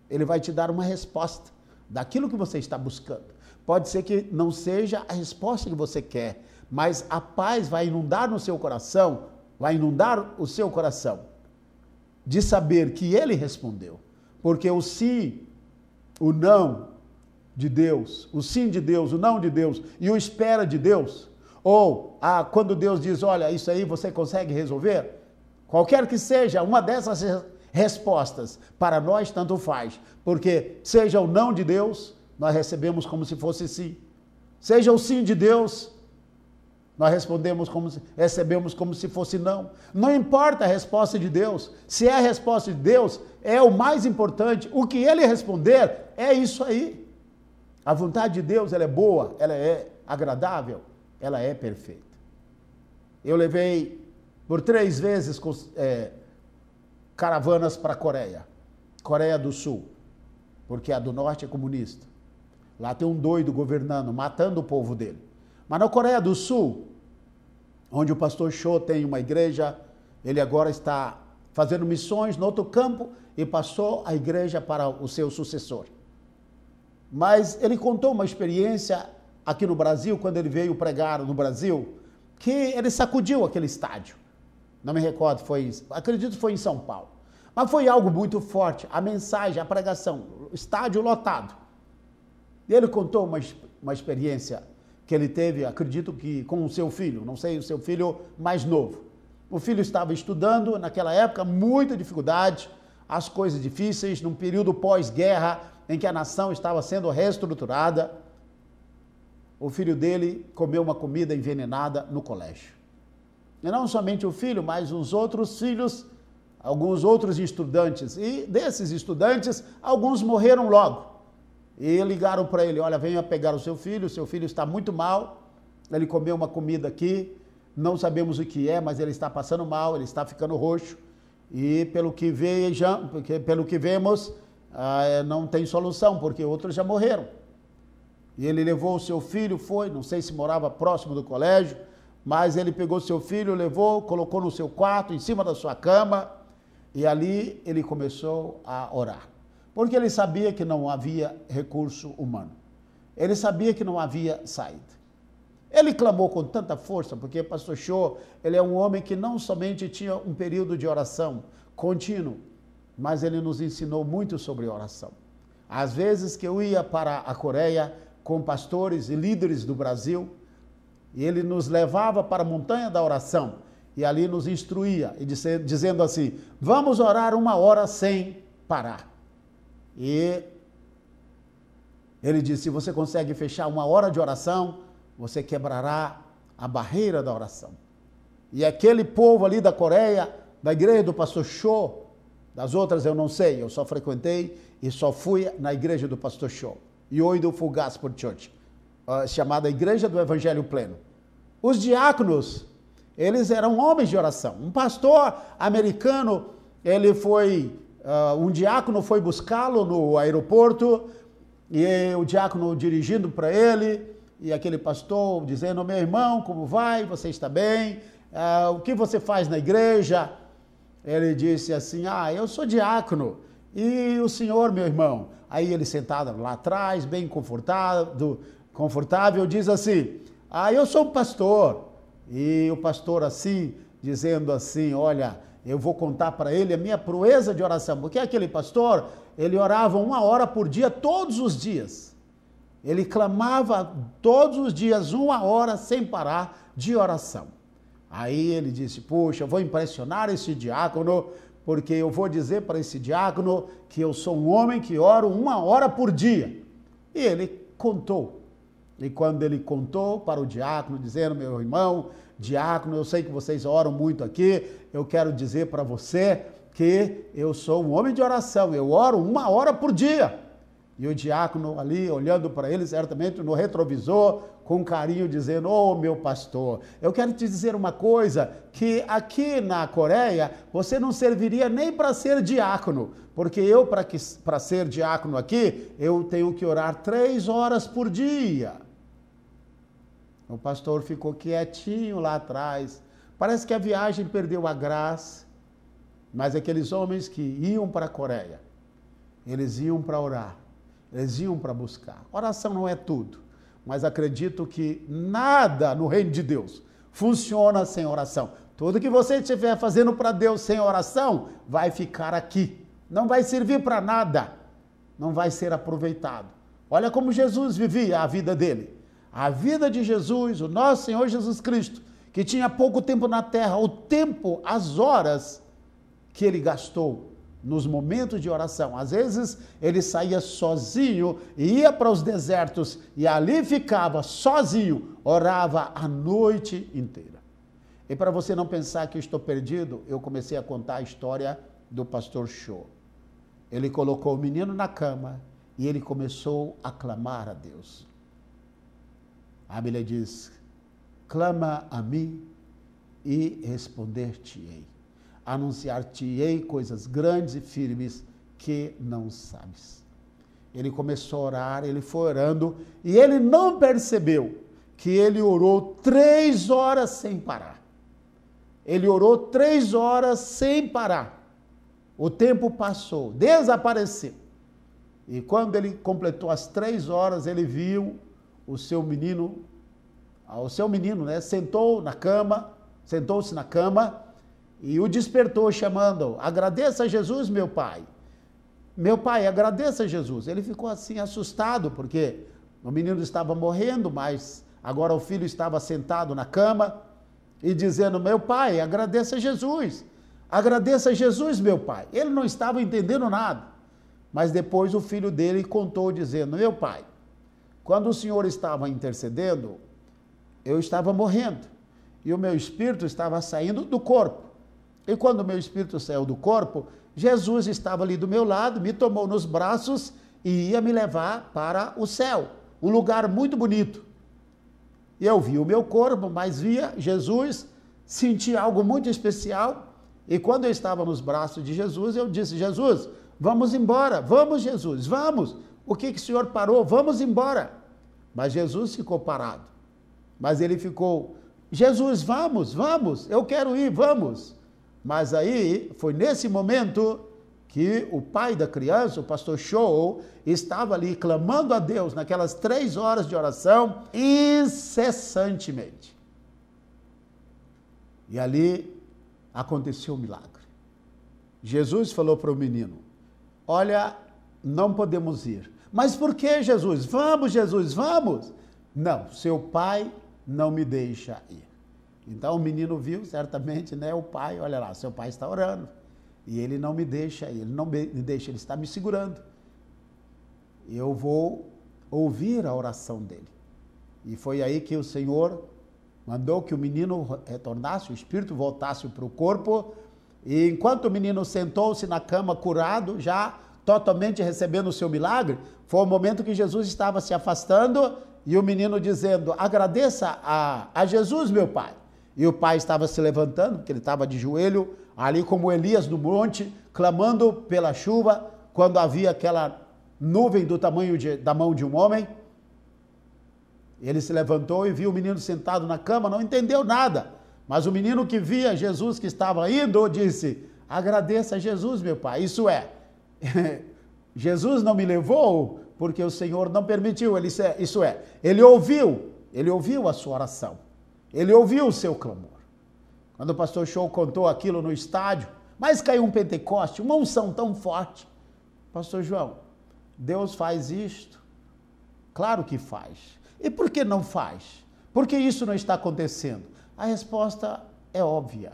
Ele vai te dar uma resposta daquilo que você está buscando. Pode ser que não seja a resposta que você quer, mas a paz vai inundar no seu coração, vai inundar o seu coração, de saber que Ele respondeu. Porque o sim, o não de Deus, o sim de Deus, o não de Deus e o espera de Deus, ou quando Deus diz, olha, isso aí você consegue resolver, qualquer que seja uma dessas respostas, para nós tanto faz, porque seja o não de Deus, nós recebemos como se fosse sim, seja o sim de Deus, nós recebemos como se fosse não. Não importa a resposta de Deus, se é a resposta de Deus, é o mais importante, o que Ele responder é isso aí. A vontade de Deus, ela é boa, ela é agradável, ela é perfeita. Eu levei por 3 vezes caravanas para a Coreia do Sul, porque a do Norte é comunista. Lá tem um doido governando, matando o povo dele. Mas na Coreia do Sul, onde o pastor Cho tem uma igreja, ele agora está fazendo missões no outro campo e passou a igreja para o seu sucessor. Mas ele contou uma experiência aqui no Brasil, quando ele veio pregar no Brasil, que ele sacudiu aquele estádio. Não me recordo, acredito que foi em São Paulo. Mas foi algo muito forte, a mensagem, a pregação, o estádio lotado. E ele contou uma experiência que ele teve, acredito que com o seu filho, não sei, o seu filho mais novo. O filho estava estudando, naquela época, muita dificuldade, as coisas difíceis, num período pós-guerra, em que a nação estava sendo reestruturada. O filho dele comeu uma comida envenenada no colégio. E não somente o filho, mas os outros filhos, alguns outros estudantes. E desses estudantes, alguns morreram logo. E ligaram para ele, olha, venha pegar o seu filho está muito mal, ele comeu uma comida aqui, não sabemos o que é, mas ele está passando mal, ele está ficando roxo, e pelo que vemos, não tem solução, porque outros já morreram. E ele levou o seu filho, não sei se morava próximo do colégio, mas ele pegou o seu filho, levou, colocou no seu quarto, em cima da sua cama, e ali ele começou a orar. Porque ele sabia que não havia recurso humano. Ele sabia que não havia saída. Ele clamou com tanta força, porque o pastor Cho, ele é um homem que não somente tinha um período de oração contínuo, mas ele nos ensinou muito sobre oração. Às vezes que eu ia para a Coreia com pastores e líderes do Brasil, e ele nos levava para a montanha da oração, e ali nos instruía, dizendo assim, vamos orar 1 hora sem parar. E ele disse, se você consegue fechar 1 hora de oração, você quebrará a barreira da oração. E aquele povo ali da Coreia, da igreja do pastor Cho, das outras eu não sei, eu só frequentei e só fui na igreja do pastor Cho, Yoido Full Gospel Church, chamada Igreja do Evangelho Pleno. Os diáconos, eles eram homens de oração. Um pastor americano, um diácono foi buscá-lo no aeroporto, e o diácono dirigindo para ele, e aquele pastor dizendo, meu irmão, como vai? Você está bem? O que você faz na igreja? Ele disse assim, eu sou diácono. E o senhor, meu irmão? Aí ele sentado lá atrás, bem confortável, diz assim, eu sou um pastor. E o pastor assim, dizendo assim, olha, eu vou contar para ele a minha proeza de oração, porque aquele pastor, ele orava 1 hora por dia, todos os dias. Ele clamava todos os dias, 1 hora sem parar de oração. Aí ele disse, puxa, eu vou impressionar esse diácono, porque eu vou dizer para esse diácono que eu sou um homem que oro 1 hora por dia. E ele contou. E quando ele contou para o diácono, dizendo, meu irmão, diácono, eu sei que vocês oram muito aqui, eu quero dizer para você que eu sou um homem de oração, eu oro 1 hora por dia. E o diácono ali, olhando para ele, certamente no retrovisor, com carinho, dizendo, meu pastor, eu quero te dizer uma coisa, que aqui na Coreia, você não serviria nem para ser diácono, porque eu, para ser diácono aqui, eu tenho que orar 3 horas por dia. O pastor ficou quietinho lá atrás, Parece que a viagem perdeu a graça, mas aqueles homens que iam para a Coreia, eles iam para orar, eles iam para buscar. Oração não é tudo, mas acredito que nada no reino de Deus funciona sem oração. Tudo que você estiver fazendo para Deus sem oração, vai ficar aqui. Não vai servir para nada, não vai ser aproveitado. Olha como Jesus vivia a vida dele. A vida de Jesus, o nosso Senhor Jesus Cristo, que tinha pouco tempo na terra, o tempo, as horas que ele gastou nos momentos de oração. Às vezes ele saía sozinho e ia para os desertos e ali ficava sozinho, orava a noite inteira. E para você não pensar que eu estou perdido, eu comecei a contar a história do pastor Cho. Ele colocou o menino na cama e ele começou a clamar a Deus. A Bíblia diz: clama a mim e responder-te-ei. Anunciar-te-ei coisas grandes e firmes que não sabes. Ele começou a orar, ele foi orando e ele não percebeu que ele orou 3 horas sem parar. Ele orou 3 horas sem parar. O tempo passou, desapareceu. E quando ele completou as 3 horas, ele viu o seu menino, sentou-se na cama e o despertou chamando: agradeça a Jesus, meu pai. Meu pai, agradeça a Jesus. Ele ficou assim assustado, porque o menino estava morrendo, mas agora o filho estava sentado na cama e dizendo: meu pai, agradeça a Jesus. Agradeça a Jesus, meu pai. Ele não estava entendendo nada. Mas depois o filho dele contou dizendo: meu pai, quando o senhor estava intercedendo, eu estava morrendo. E o meu espírito estava saindo do corpo. E quando o meu espírito saiu do corpo, Jesus estava ali do meu lado, me tomou nos braços e ia me levar para o céu. Um lugar muito bonito. E eu vi o meu corpo, mas via Jesus, senti algo muito especial. E quando eu estava nos braços de Jesus, eu disse: Jesus, vamos embora. Vamos, Jesus, vamos. O que o senhor parou? Vamos embora. Mas Jesus ficou parado. Mas ele ficou: Jesus, vamos, vamos, eu quero ir, vamos. Mas aí, foi nesse momento que o pai da criança, o pastor Cho, estava ali clamando a Deus naquelas 3 horas de oração, incessantemente. E ali aconteceu o milagre. Jesus falou para o menino: olha, não podemos ir. Mas por que, Jesus? Vamos, Jesus, vamos. Não, seu pai não me deixa ir. Então o menino viu, certamente, né, o pai, olha lá, seu pai está orando. E ele não me deixa, ele não me deixa, ele está me segurando. Eu vou ouvir a oração dele. E foi aí que o Senhor mandou que o menino retornasse, o espírito voltasse para o corpo. E enquanto o menino sentou-se na cama curado, já totalmente recebendo o seu milagre, foi o momento que Jesus estava se afastando e o menino dizendo: agradeça a Jesus, meu pai. E o pai estava se levantando, porque ele estava de joelho, ali como Elias no monte, clamando pela chuva, quando havia aquela nuvem do tamanho da mão de um homem. Ele se levantou e viu o menino sentado na cama, não entendeu nada. Mas o menino que via Jesus que estava indo, disse: agradeça a Jesus, meu pai. Isso é, Jesus não me levou porque o Senhor não permitiu. Isso é, ele ouviu a sua oração. Ele ouviu o seu clamor. Quando o pastor Cho contou aquilo no estádio, mas caiu um Pentecoste, uma unção tão forte. Pastor João, Deus faz isto? Claro que faz. E por que não faz? Por que isso não está acontecendo? A resposta é óbvia.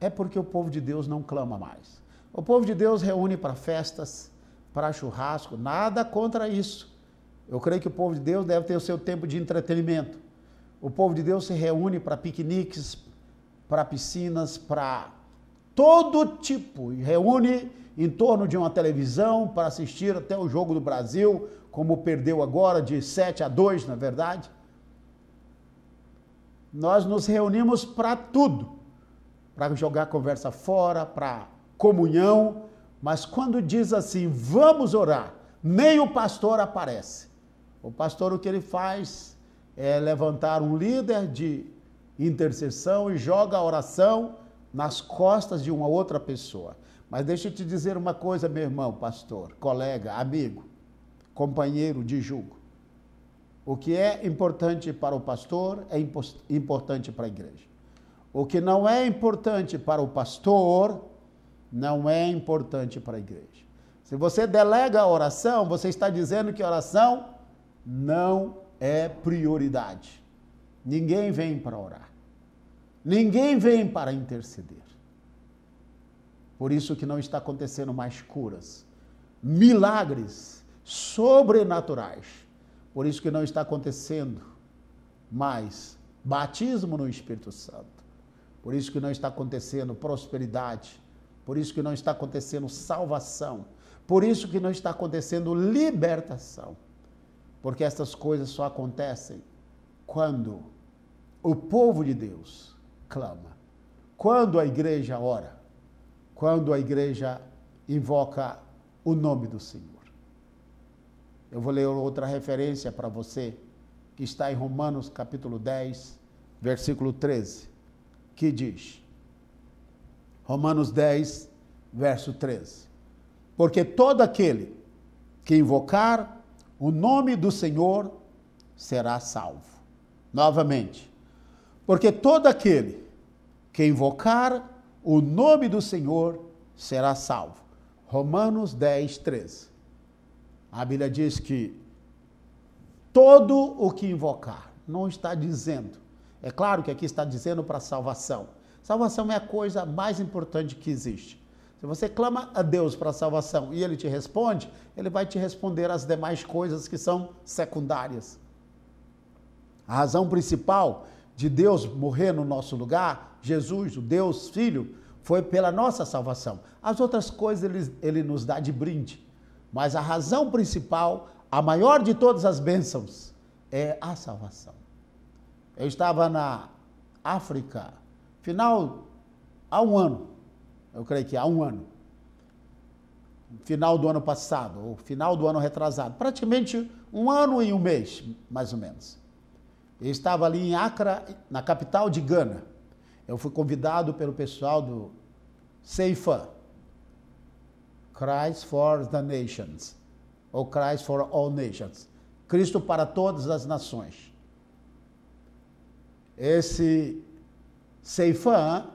É porque o povo de Deus não clama mais. O povo de Deus reúne para festas, para churrasco, nada contra isso. Eu creio que o povo de Deus deve ter o seu tempo de entretenimento. O povo de Deus se reúne para piqueniques, para piscinas, para todo tipo. E reúne em torno de uma televisão para assistir até o jogo do Brasil, como perdeu agora de 7-2, na verdade. Nós nos reunimos para tudo. Para jogar conversa fora, para comunhão. Mas quando diz assim, vamos orar, nem o pastor aparece. O pastor, o que ele faz é levantar um líder de intercessão e joga a oração nas costas de uma outra pessoa. Mas deixa eu te dizer uma coisa, meu irmão, pastor, colega, amigo, companheiro de jugo. O que é importante para o pastor é importante para a igreja. O que não é importante para o pastor não é importante para a igreja. Se você delega a oração, você está dizendo que a oração não é prioridade. Ninguém vem para orar. Ninguém vem para interceder. Por isso que não está acontecendo mais curas, milagres sobrenaturais. Por isso que não está acontecendo mais batismo no Espírito Santo. Por isso que não está acontecendo prosperidade. Por isso que não está acontecendo salvação. Por isso que não está acontecendo libertação. Porque essas coisas só acontecem quando o povo de Deus clama, quando a igreja ora, quando a igreja invoca o nome do Senhor. Eu vou ler outra referência para você, que está em Romanos capítulo 10, versículo 13, que diz, Romanos 10, verso 13, porque todo aquele que invocar o nome do Senhor será salvo. Novamente, porque todo aquele que invocar o nome do Senhor será salvo. Romanos 10, 13. A Bíblia diz que todo o que invocar, não está dizendo, é claro que aqui está dizendo para salvação. Salvação é a coisa mais importante que existe. Se você clama a Deus para salvação e Ele te responde, Ele vai te responder as demais coisas que são secundárias. A razão principal de Deus morrer no nosso lugar, Jesus, o Deus Filho, foi pela nossa salvação. As outras coisas Ele nos dá de brinde. Mas a razão principal, a maior de todas as bênçãos, é a salvação. Eu estava na África, há um ano, eu creio que há um ano, final do ano passado, ou final do ano retrasado, praticamente um ano e um mês, mais ou menos. Eu estava ali em Accra, na capital de Gana. Eu fui convidado pelo pessoal do CEIFA, Christ for the Nations, ou Christ for all nations, Cristo para todas as nações. Esse CEIFA,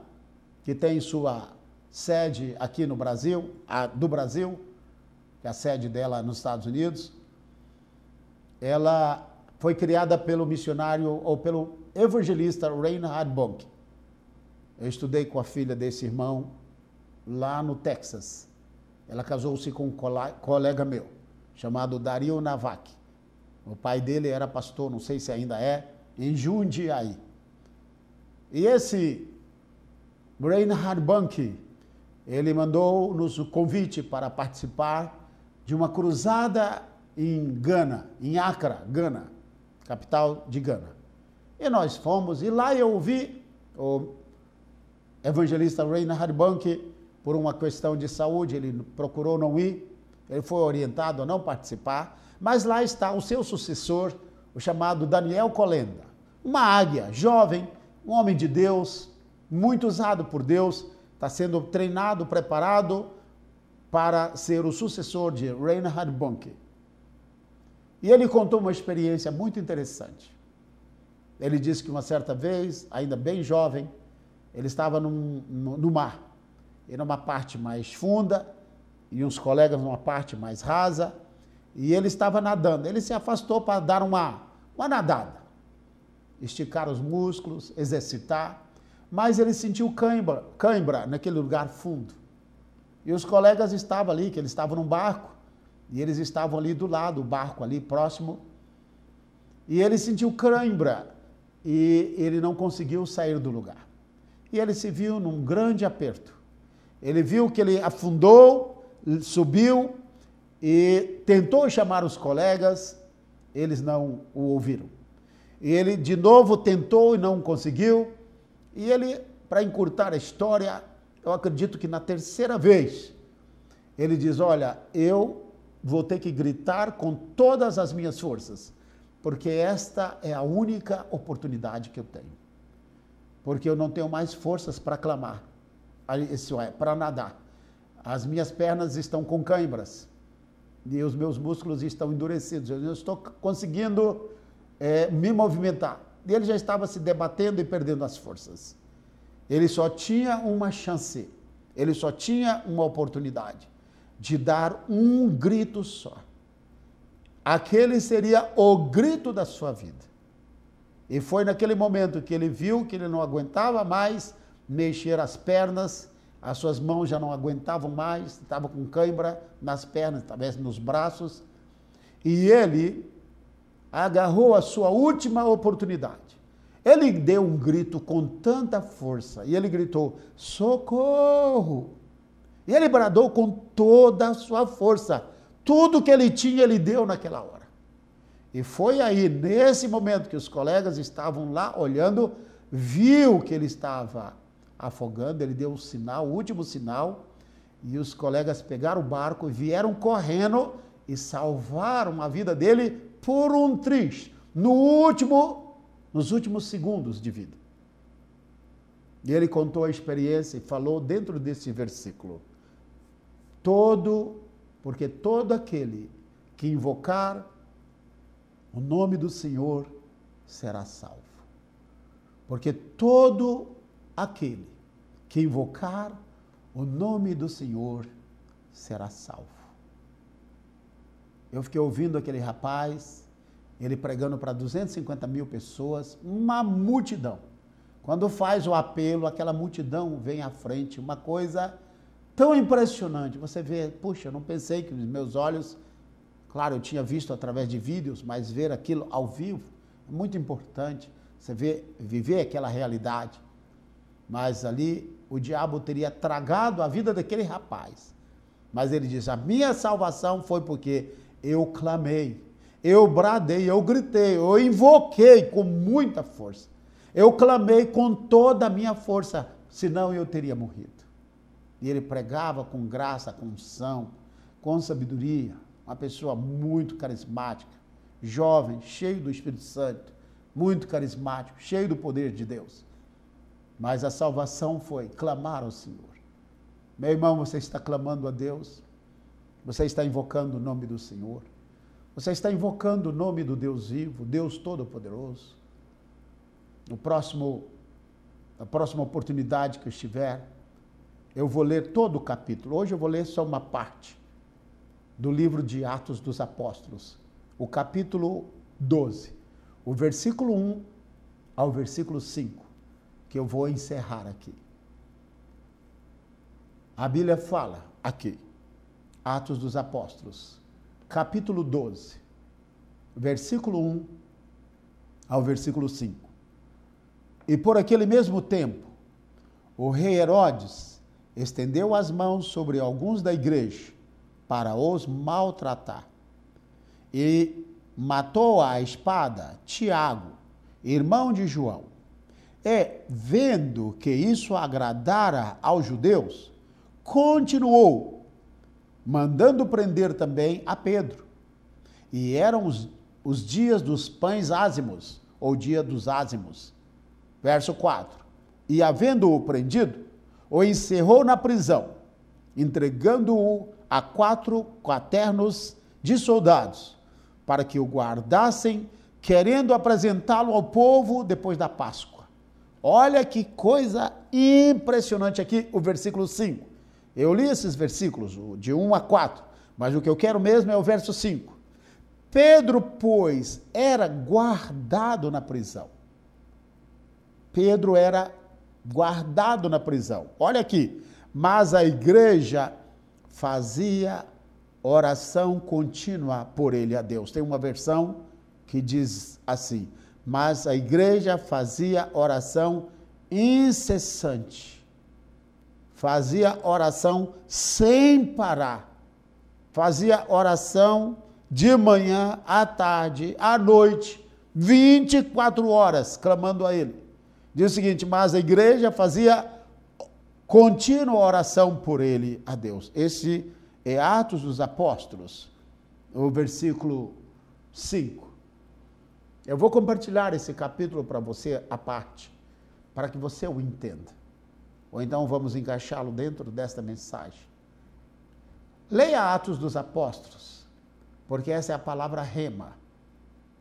que tem sua sede aqui no Brasil, do Brasil, que é a sede dela nos Estados Unidos, ela foi criada pelo missionário ou pelo evangelista Reinhard Bonnke. Eu estudei com a filha desse irmão lá no Texas. Ela casou-se com um colega meu, chamado Dario Navak. O pai dele era pastor, não sei se ainda é, em Jundiaí. E esse Reinhard Bonnke, ele mandou-nos o convite para participar de uma cruzada em Gana, em Accra, Gana, capital de Gana. E nós fomos, e lá eu ouvi o evangelista Reinhard Bonnke, por uma questão de saúde, ele procurou não ir, ele foi orientado a não participar, mas lá está o seu sucessor, o chamado Daniel Kolenda, uma águia, jovem, um homem de Deus, muito usado por Deus, está sendo treinado, preparado para ser o sucessor de Reinhard Bonnke. E ele contou uma experiência muito interessante. Ele disse que uma certa vez, ainda bem jovem, ele estava no mar, e numa parte mais funda, e uns colegas numa parte mais rasa, e ele estava nadando. Ele se afastou para dar uma nadada, esticar os músculos, exercitar, mas ele sentiu cãibra naquele lugar fundo. E os colegas estavam ali, que eles estavam num barco, e eles estavam ali do lado, o barco ali próximo, e ele sentiu cãibra, e ele não conseguiu sair do lugar. E ele se viu num grande aperto. Ele viu que ele afundou, subiu e tentou chamar os colegas, eles não o ouviram. E ele de novo tentou e não conseguiu. E ele, para encurtar a história, eu acredito que na terceira vez, ele diz, olha, eu vou ter que gritar com todas as minhas forças, porque esta é a única oportunidade que eu tenho. porque eu não tenho mais forças para clamar, isso é, para nadar. As minhas pernas estão com cãibras e os meus músculos estão endurecidos, eu não estou conseguindo me movimentar. E ele já estava se debatendo e perdendo as forças. Ele só tinha uma chance, ele só tinha uma oportunidade de dar um grito só. Aquele seria o grito da sua vida. E foi naquele momento que ele viu que ele não aguentava mais mexer as pernas, as suas mãos já não aguentavam mais, estava com cãibra nas pernas, talvez nos braços, e ele agarrou a sua última oportunidade. Ele deu um grito com tanta força, e ele gritou, socorro! E ele bradou com toda a sua força. Tudo que ele tinha, ele deu naquela hora. E foi aí, nesse momento, que os colegas estavam lá olhando, viu que ele estava afogando, ele deu o sinal, o último sinal, e os colegas pegaram o barco e vieram correndo e salvaram a vida dele por um triz, nos últimos segundos de vida. E ele contou a experiência e falou dentro desse versículo, porque todo aquele que invocar o nome do Senhor será salvo. Porque todo aquele que invocar o nome do Senhor será salvo. Eu fiquei ouvindo aquele rapaz, ele pregando para 250 mil pessoas, uma multidão. Quando faz o apelo, aquela multidão vem à frente, uma coisa tão impressionante. Você vê, puxa, eu não pensei que os meus olhos, claro, eu tinha visto através de vídeos, mas ver aquilo ao vivo é muito importante. Você viver aquela realidade. Mas ali o diabo teria tragado a vida daquele rapaz. Mas ele diz, a minha salvação foi porque eu clamei, eu bradei, eu gritei, eu invoquei com muita força. Eu clamei com toda a minha força, senão eu teria morrido. E ele pregava com graça, com unção, com sabedoria, uma pessoa muito carismática, jovem, cheio do Espírito Santo, muito carismático, cheio do poder de Deus. Mas a salvação foi clamar ao Senhor. Meu irmão, você está clamando a Deus? Você está invocando o nome do Senhor? Você está invocando o nome do Deus vivo, Deus Todo-Poderoso? A próxima oportunidade que eu estiver, eu vou ler todo o capítulo. Hoje eu vou ler só uma parte do livro de Atos dos Apóstolos, o capítulo 12, o versículo 1 ao versículo 5, que eu vou encerrar aqui. A Bíblia fala aqui, Atos dos Apóstolos, capítulo 12, versículo 1 ao versículo 5. E por aquele mesmo tempo, o rei Herodes estendeu as mãos sobre alguns da igreja para os maltratar. E matou à espada Tiago, irmão de João. E, vendo que isso agradara aos judeus, continuou, mandando prender também a Pedro. E eram os dias dos pães ázimos, ou dia dos ázimos. Verso 4. E, havendo-o prendido, o encerrou na prisão, entregando-o a 4 quaternos de soldados, para que o guardassem, querendo apresentá-lo ao povo depois da Páscoa. Olha que coisa impressionante aqui, o versículo 5. Eu li esses versículos, de 1 a 4, mas o que eu quero mesmo é o verso 5. Pedro, pois, era guardado na prisão. Pedro era guardado na prisão. Olha aqui, mas a igreja fazia oração contínua por ele a Deus. Tem uma versão que diz assim, mas a igreja fazia oração incessante. Fazia oração sem parar. Fazia oração de manhã, à tarde, à noite, 24 horas, clamando a ele. Diz o seguinte, mas a igreja fazia contínua oração por ele a Deus. Esse é Atos dos Apóstolos, o versículo 5. Eu vou compartilhar esse capítulo para você à parte, para que você o entenda. Ou então vamos encaixá-lo dentro desta mensagem. Leia Atos dos Apóstolos, porque essa é a palavra rema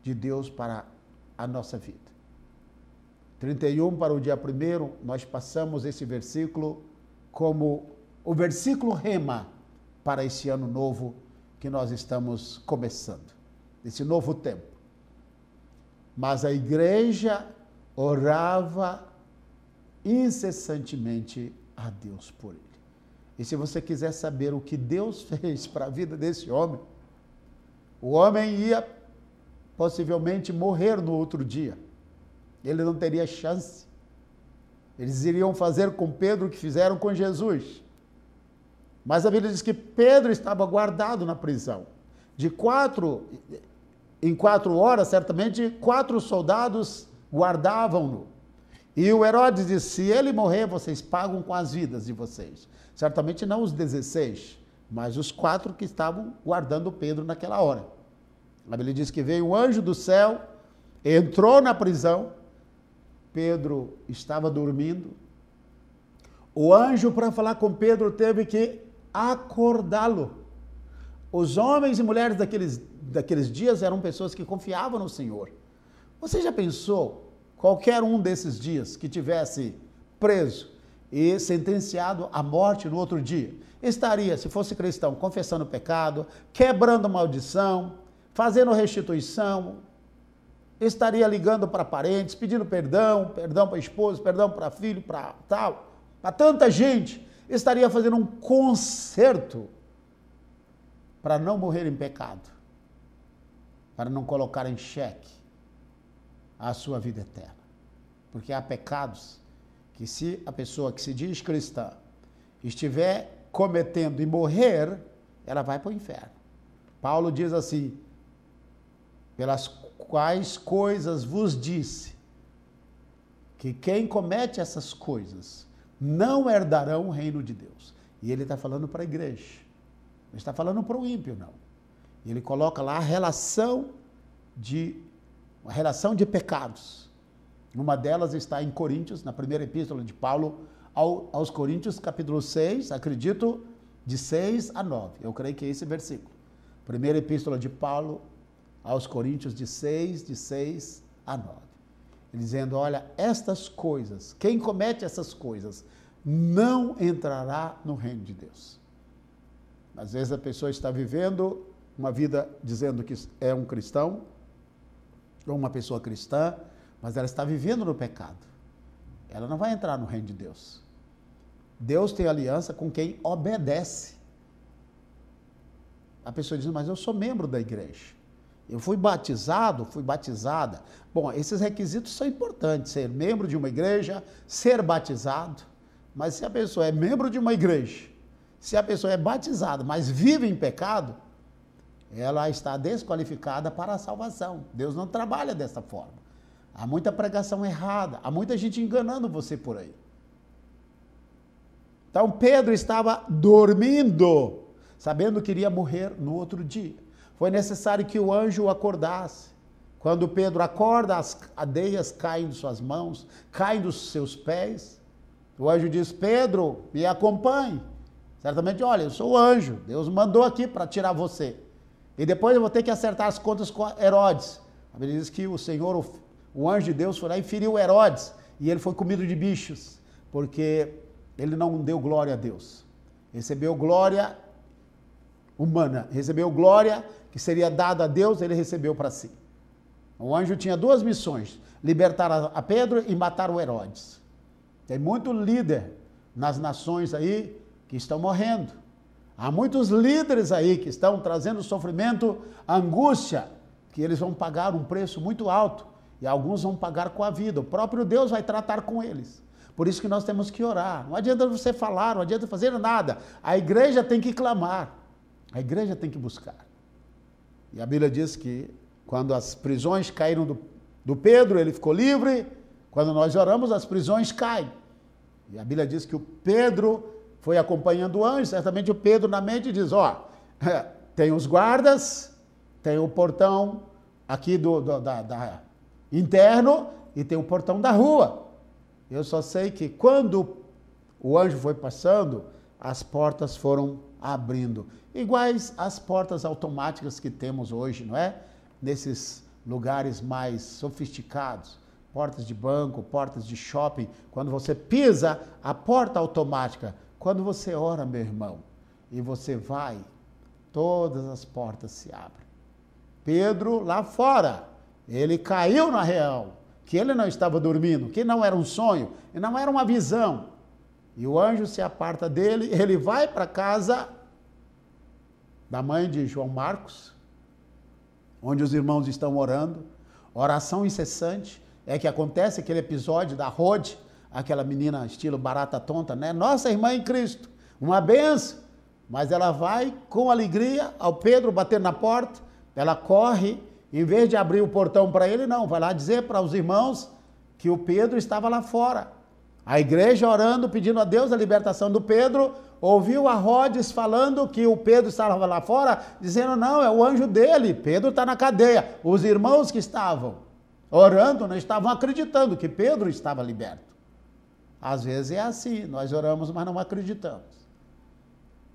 de Deus para a nossa vida. 31 para o dia 1º, nós passamos esse versículo como o versículo rema para esse ano novo que nós estamos começando, esse novo tempo. Mas a igreja orava incessantemente a Deus por ele. E se você quiser saber o que Deus fez para a vida desse homem, o homem ia possivelmente morrer no outro dia. Ele não teria chance. Eles iriam fazer com Pedro o que fizeram com Jesus. Mas a Bíblia diz que Pedro estava guardado na prisão. Em 4 horas, certamente, 4 soldados guardavam-no. E o Herodes disse, se ele morrer, vocês pagam com as vidas de vocês. Certamente não os 16, mas os 4 que estavam guardando Pedro naquela hora. A Bíblia diz que veio um anjo do céu, entrou na prisão, Pedro estava dormindo. O anjo, para falar com Pedro, teve que acordá-lo. Os homens e mulheres daqueles dias eram pessoas que confiavam no Senhor. Você já pensou, qualquer um desses dias que tivesse preso e sentenciado à morte no outro dia, estaria, se fosse cristão, confessando pecado, quebrando maldição, fazendo restituição, estaria ligando para parentes, pedindo perdão para a esposa, perdão para filho, para tanta gente, estaria fazendo um concerto para não morrer em pecado, para não colocar em xeque a sua vida eterna. Porque há pecados que, se a pessoa que se diz cristã estiver cometendo e morrer, ela vai para o inferno. Paulo diz assim, pelas quais coisas vos disse, que quem comete essas coisas não herdarão o reino de Deus. E ele está falando para a igreja. Não está falando para o ímpio, não. Ele coloca lá a relação de pecados. Uma delas está em Coríntios, na primeira epístola de Paulo aos Coríntios, capítulo 6, acredito, de 6 a 9. Eu creio que é esse versículo. Primeira epístola de Paulo aos Coríntios, de 6 a 9. Ele dizendo, olha, estas coisas, quem comete essas coisas, não entrará no reino de Deus. Às vezes a pessoa está vivendo uma vida dizendo que é um cristão, ou uma pessoa cristã, mas ela está vivendo no pecado. Ela não vai entrar no reino de Deus. Deus tem aliança com quem obedece. A pessoa diz, mas eu sou membro da igreja. Eu fui batizada. Bom, esses requisitos são importantes, ser membro de uma igreja, ser batizado. Mas se a pessoa é membro de uma igreja, se a pessoa é batizada, mas vive em pecado, ela está desqualificada para a salvação. Deus não trabalha dessa forma. Há muita pregação errada, há muita gente enganando você por aí. Então Pedro estava dormindo, sabendo que iria morrer no outro dia. Foi necessário que o anjo o acordasse. Quando Pedro acorda, as cadeias caem de suas mãos, caem dos seus pés. O anjo diz, Pedro, me acompanhe. Certamente, olha, eu sou o anjo, Deus mandou aqui para tirar você. E depois eu vou ter que acertar as contas com Herodes. A Bíblia diz que o Senhor, o anjo de Deus foi lá e feriu Herodes. E ele foi comido de bichos, porque ele não deu glória a Deus. Recebeu glória humana, recebeu glória que seria dada a Deus, ele recebeu para si. O anjo tinha 2 missões, libertar a Pedro e matar o Herodes. Tem muito líder nas nações aí que estão morrendo. Há muitos líderes aí que estão trazendo sofrimento, angústia, que eles vão pagar um preço muito alto, e alguns vão pagar com a vida. O próprio Deus vai tratar com eles. Por isso que nós temos que orar. Não adianta você falar, não adianta fazer nada. A igreja tem que clamar. A igreja tem que buscar. E a Bíblia diz que quando as prisões caíram do Pedro, ele ficou livre. Quando nós oramos, as prisões caem. E a Bíblia diz que o Pedro foi acompanhando o anjo. Certamente o Pedro na mente diz, tem os guardas, tem o portão aqui interno e tem o portão da rua. Eu só sei que quando o anjo foi passando, as portas foram abrindo. Iguais às portas automáticas que temos hoje, não é? Nesses lugares mais sofisticados. Portas de banco, portas de shopping. Quando você pisa, a porta automática. Quando você ora, meu irmão, e você vai, todas as portas se abrem. Pedro, lá fora, ele caiu na real, que ele não estava dormindo, que não era um sonho, e não era uma visão. E o anjo se aparta dele, ele vai para a casa da mãe de João Marcos, onde os irmãos estão orando, oração incessante. É que acontece aquele episódio da Rode, aquela menina estilo barata tonta, né? Nossa irmã em Cristo, uma benção. Mas ela vai com alegria ao Pedro bater na porta, ela corre, em vez de abrir o portão para ele, não, vai lá dizer para os irmãos que o Pedro estava lá fora. A igreja orando, pedindo a Deus a libertação do Pedro, ouviu a Rhodes falando que o Pedro estava lá fora, dizendo, não, é o anjo dele, Pedro está na cadeia. Os irmãos que estavam orando não estavam acreditando que Pedro estava liberto. Às vezes é assim, nós oramos, mas não acreditamos.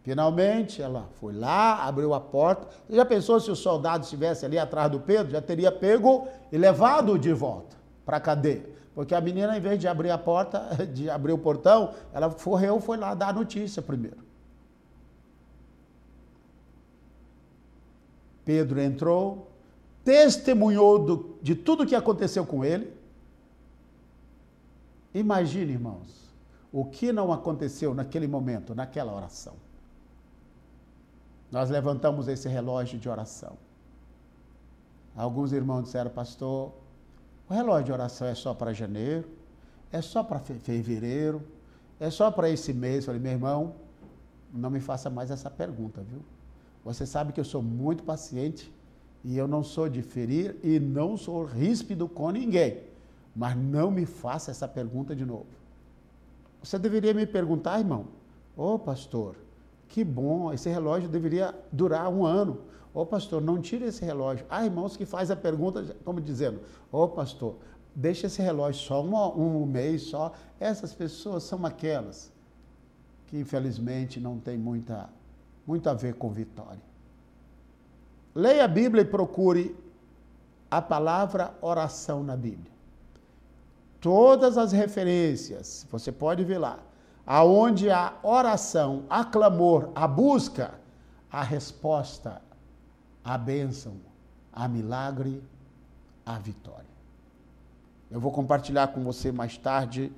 Finalmente, ela foi lá, abriu a porta. Você já pensou se o soldado estivesse ali atrás do Pedro? Já teria pego e levado de volta para a cadeia. Porque a menina, em vez de abrir a porta, de abrir o portão, ela correu, foi lá dar a notícia primeiro. Pedro entrou, testemunhou de tudo que aconteceu com ele. Imagine, irmãos, o que não aconteceu naquele momento, naquela oração. Nós levantamos esse relógio de oração. Alguns irmãos disseram, pastor, o relógio de oração é só para janeiro, é só para fevereiro, é só para esse mês. Eu falei, meu irmão, não me faça mais essa pergunta, viu? Você sabe que eu sou muito paciente e eu não sou de ferir e não sou ríspido com ninguém. Mas não me faça essa pergunta de novo. Você deveria me perguntar, irmão, ô pastor, que bom, esse relógio deveria durar 1 ano. Ô pastor, não tire esse relógio. Há irmãos que fazem a pergunta como dizendo, ô pastor, deixa esse relógio só um mês só. Essas pessoas são aquelas que infelizmente não tem muito a ver com vitória. Leia a Bíblia e procure a palavra oração na Bíblia. Todas as referências, você pode ver lá, aonde a oração, a clamor, a busca, a resposta, a bênção, a milagre, a vitória. Eu vou compartilhar com você mais tarde,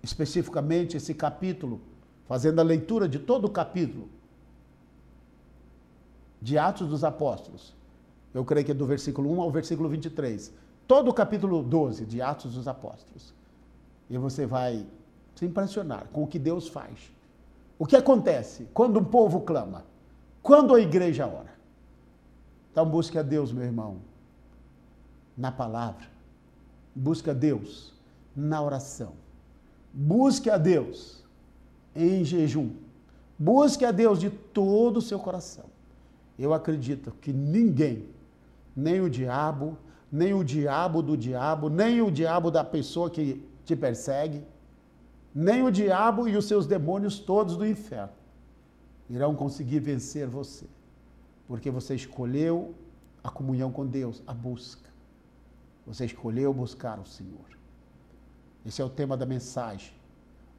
especificamente esse capítulo, fazendo a leitura de todo o capítulo de Atos dos Apóstolos. Eu creio que é do versículo 1 ao versículo 23. Todo o capítulo 12 de Atos dos Apóstolos. E você vai se impressionar com o que Deus faz. O que acontece quando um povo clama? Quando a igreja ora? Então busque a Deus, meu irmão, na palavra. Busque a Deus na oração. Busque a Deus em jejum. Busque a Deus de todo o seu coração. Eu acredito que ninguém, nem o diabo do diabo, nem o diabo da pessoa que te persegue, nem o diabo e os seus demônios todos do inferno irão conseguir vencer você, porque você escolheu a comunhão com Deus, a busca. Você escolheu buscar o Senhor. Esse é o tema da mensagem.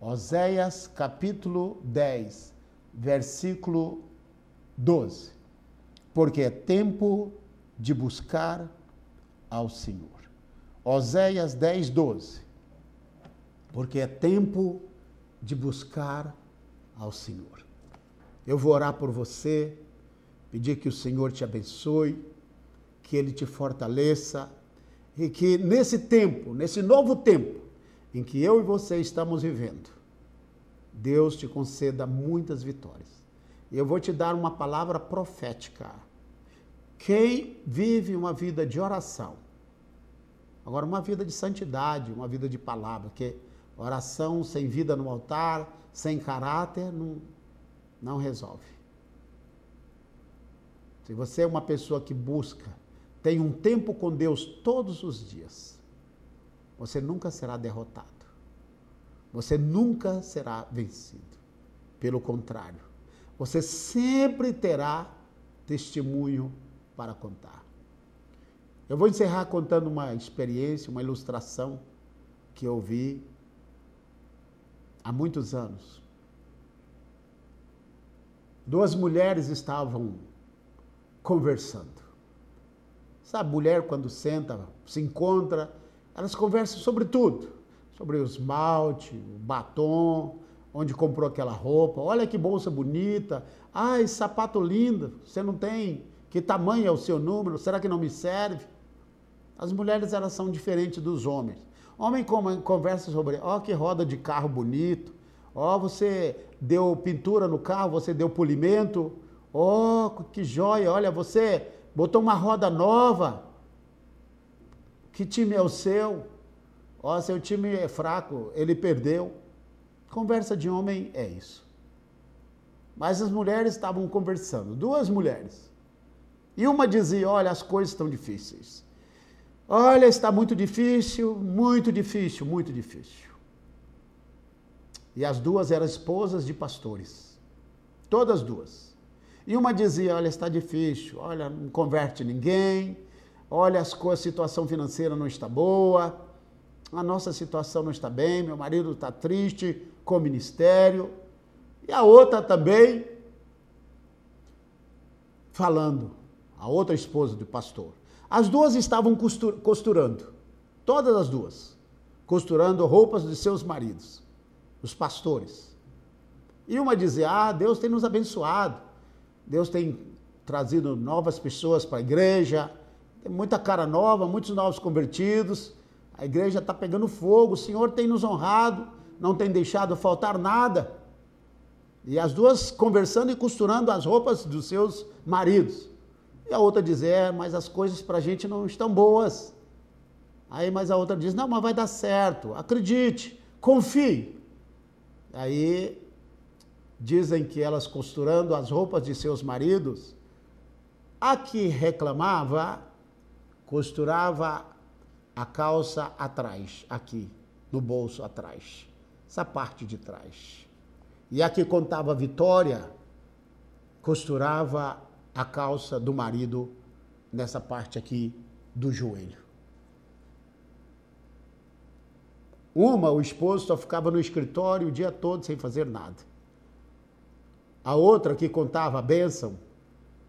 Oséias capítulo 10, versículo 12. Porque é tempo de buscar ao Senhor. Oséias 10, 12. Porque é tempo de buscar ao Senhor. Eu vou orar por você, pedir que o Senhor te abençoe, que Ele te fortaleça e que nesse tempo, nesse novo tempo em que eu e você estamos vivendo, Deus te conceda muitas vitórias. E eu vou te dar uma palavra profética. Quem vive uma vida de oração, agora uma vida de santidade, uma vida de palavra, porque oração sem vida no altar, sem caráter, não resolve. Se você é uma pessoa que busca, tem um tempo com Deus todos os dias, você nunca será derrotado. você nunca será vencido. Pelo contrário, você sempre terá testemunho para contar. Eu vou encerrar contando uma experiência, uma ilustração que eu vi há muitos anos. Duas mulheres estavam conversando. Sabe, mulher quando senta, se encontra, elas conversam sobre tudo. Sobre o esmalte, o batom, onde comprou aquela roupa. Olha que bolsa bonita. Ai, sapato lindo. Você não tem? Que tamanho é o seu número? Será que não me serve? As mulheres, elas são diferentes dos homens. Homem conversa sobre, ó, que roda de carro bonito. Ó, você deu pintura no carro, você deu polimento. Ó, que joia. Olha, você botou uma roda nova. Que time é o seu? Ó, seu time é fraco, ele perdeu. Conversa de homem é isso. Mas as mulheres estavam conversando, duas mulheres. E uma dizia, olha, as coisas estão difíceis. Olha, está muito difícil, muito difícil, muito difícil. E as duas eram esposas de pastores. Todas duas. E uma dizia, olha, está difícil, olha, não converte ninguém, olha, a situação financeira não está boa, a nossa situação não está bem, meu marido está triste com o ministério. E a outra também falando, a outra esposa do pastor. As duas estavam costurando, todas as duas, costurando roupas de seus maridos, os pastores. E uma dizia, Deus tem nos abençoado, Deus tem trazido novas pessoas para a igreja, tem muita cara nova, muitos novos convertidos, a igreja está pegando fogo, o Senhor tem nos honrado, não tem deixado faltar nada. E as duas conversando e costurando as roupas dos seus maridos. E a outra diz, mas as coisas para a gente não estão boas. Aí, mas a outra diz, não, mas vai dar certo, acredite, confie. Aí, dizem que elas costurando as roupas de seus maridos, a que reclamava, costurava a calça atrás, aqui, no bolso atrás, essa parte de trás. E a que contava vitória, costurava a calça do marido nessa parte aqui do joelho. O esposo só ficava no escritório o dia todo sem fazer nada. A outra que contava a bênção,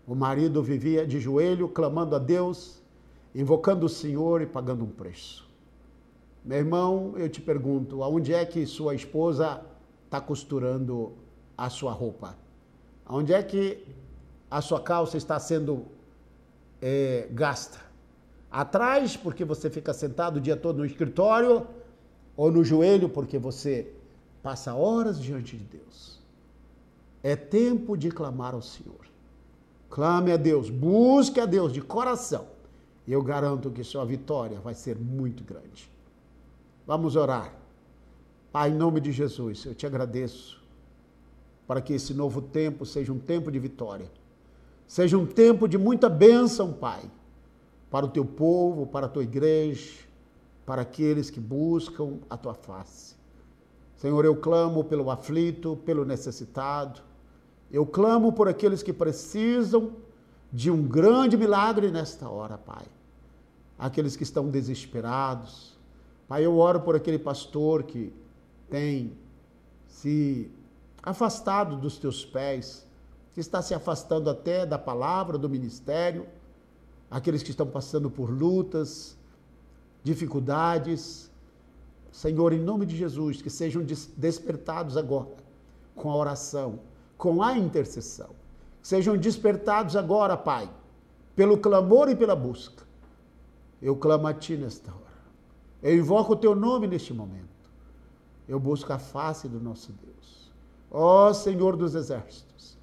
o marido vivia de joelho, clamando a Deus, invocando o Senhor e pagando um preço. Meu irmão, eu te pergunto, aonde é que sua esposa está costurando a sua roupa? Aonde é que a sua calça está sendo gasta? Atrás, porque você fica sentado o dia todo no escritório, ou no joelho, porque você passa horas diante de Deus? É tempo de clamar ao Senhor. Clame a Deus, busque a Deus de coração. E eu garanto que sua vitória vai ser muito grande. Vamos orar. Pai, em nome de Jesus, eu te agradeço para que esse novo tempo seja um tempo de vitória. Seja um tempo de muita bênção, Pai, para o teu povo, para a tua igreja, para aqueles que buscam a tua face. Senhor, eu clamo pelo aflito, pelo necessitado. Eu clamo por aqueles que precisam de um grande milagre nesta hora, Pai. Aqueles que estão desesperados. Pai, eu oro por aquele pastor que tem se afastado dos teus pés, que está se afastando até da palavra, do ministério, aqueles que estão passando por lutas, dificuldades. Senhor, em nome de Jesus, que sejam despertados agora com a oração, com a intercessão. Sejam despertados agora, Pai, pelo clamor e pela busca. Eu clamo a Ti nesta hora. Eu invoco o Teu nome neste momento. Eu busco a face do nosso Deus. Ó Senhor dos Exércitos,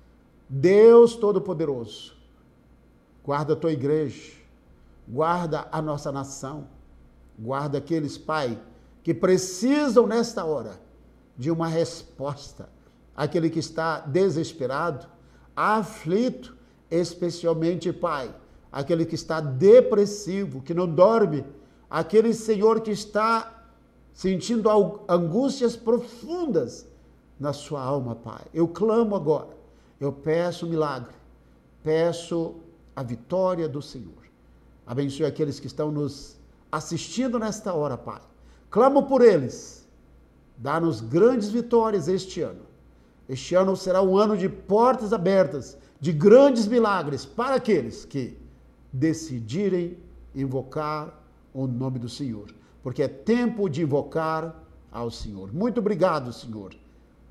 Deus Todo-Poderoso, guarda a Tua igreja, guarda a nossa nação, guarda aqueles, Pai, que precisam nesta hora de uma resposta. Aquele que está desesperado, aflito, especialmente, Pai, aquele que está depressivo, que não dorme, aquele, Senhor, que está sentindo angústias profundas na sua alma, Pai. Eu clamo agora, eu peço o milagre, peço a vitória do Senhor. Abençoe aqueles que estão nos assistindo nesta hora, Pai. Clamo por eles, dá-nos grandes vitórias este ano. Este ano será um ano de portas abertas, de grandes milagres para aqueles que decidirem invocar o nome do Senhor, porque é tempo de invocar ao Senhor. Muito obrigado, Senhor.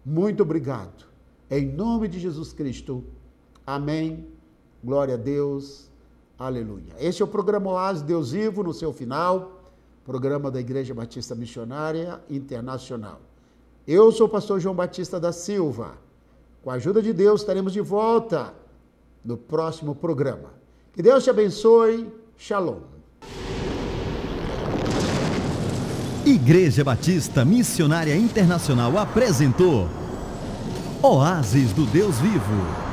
Muito obrigado. Em nome de Jesus Cristo. Amém. Glória a Deus. Aleluia. Este é o programa Oásis Deus Vivo, no seu final, programa da Igreja Batista Missionária Internacional. Eu sou o pastor João Batista da Silva. Com a ajuda de Deus, estaremos de volta no próximo programa. Que Deus te abençoe. Shalom. Igreja Batista Missionária Internacional apresentou Oásis do Deus Vivo.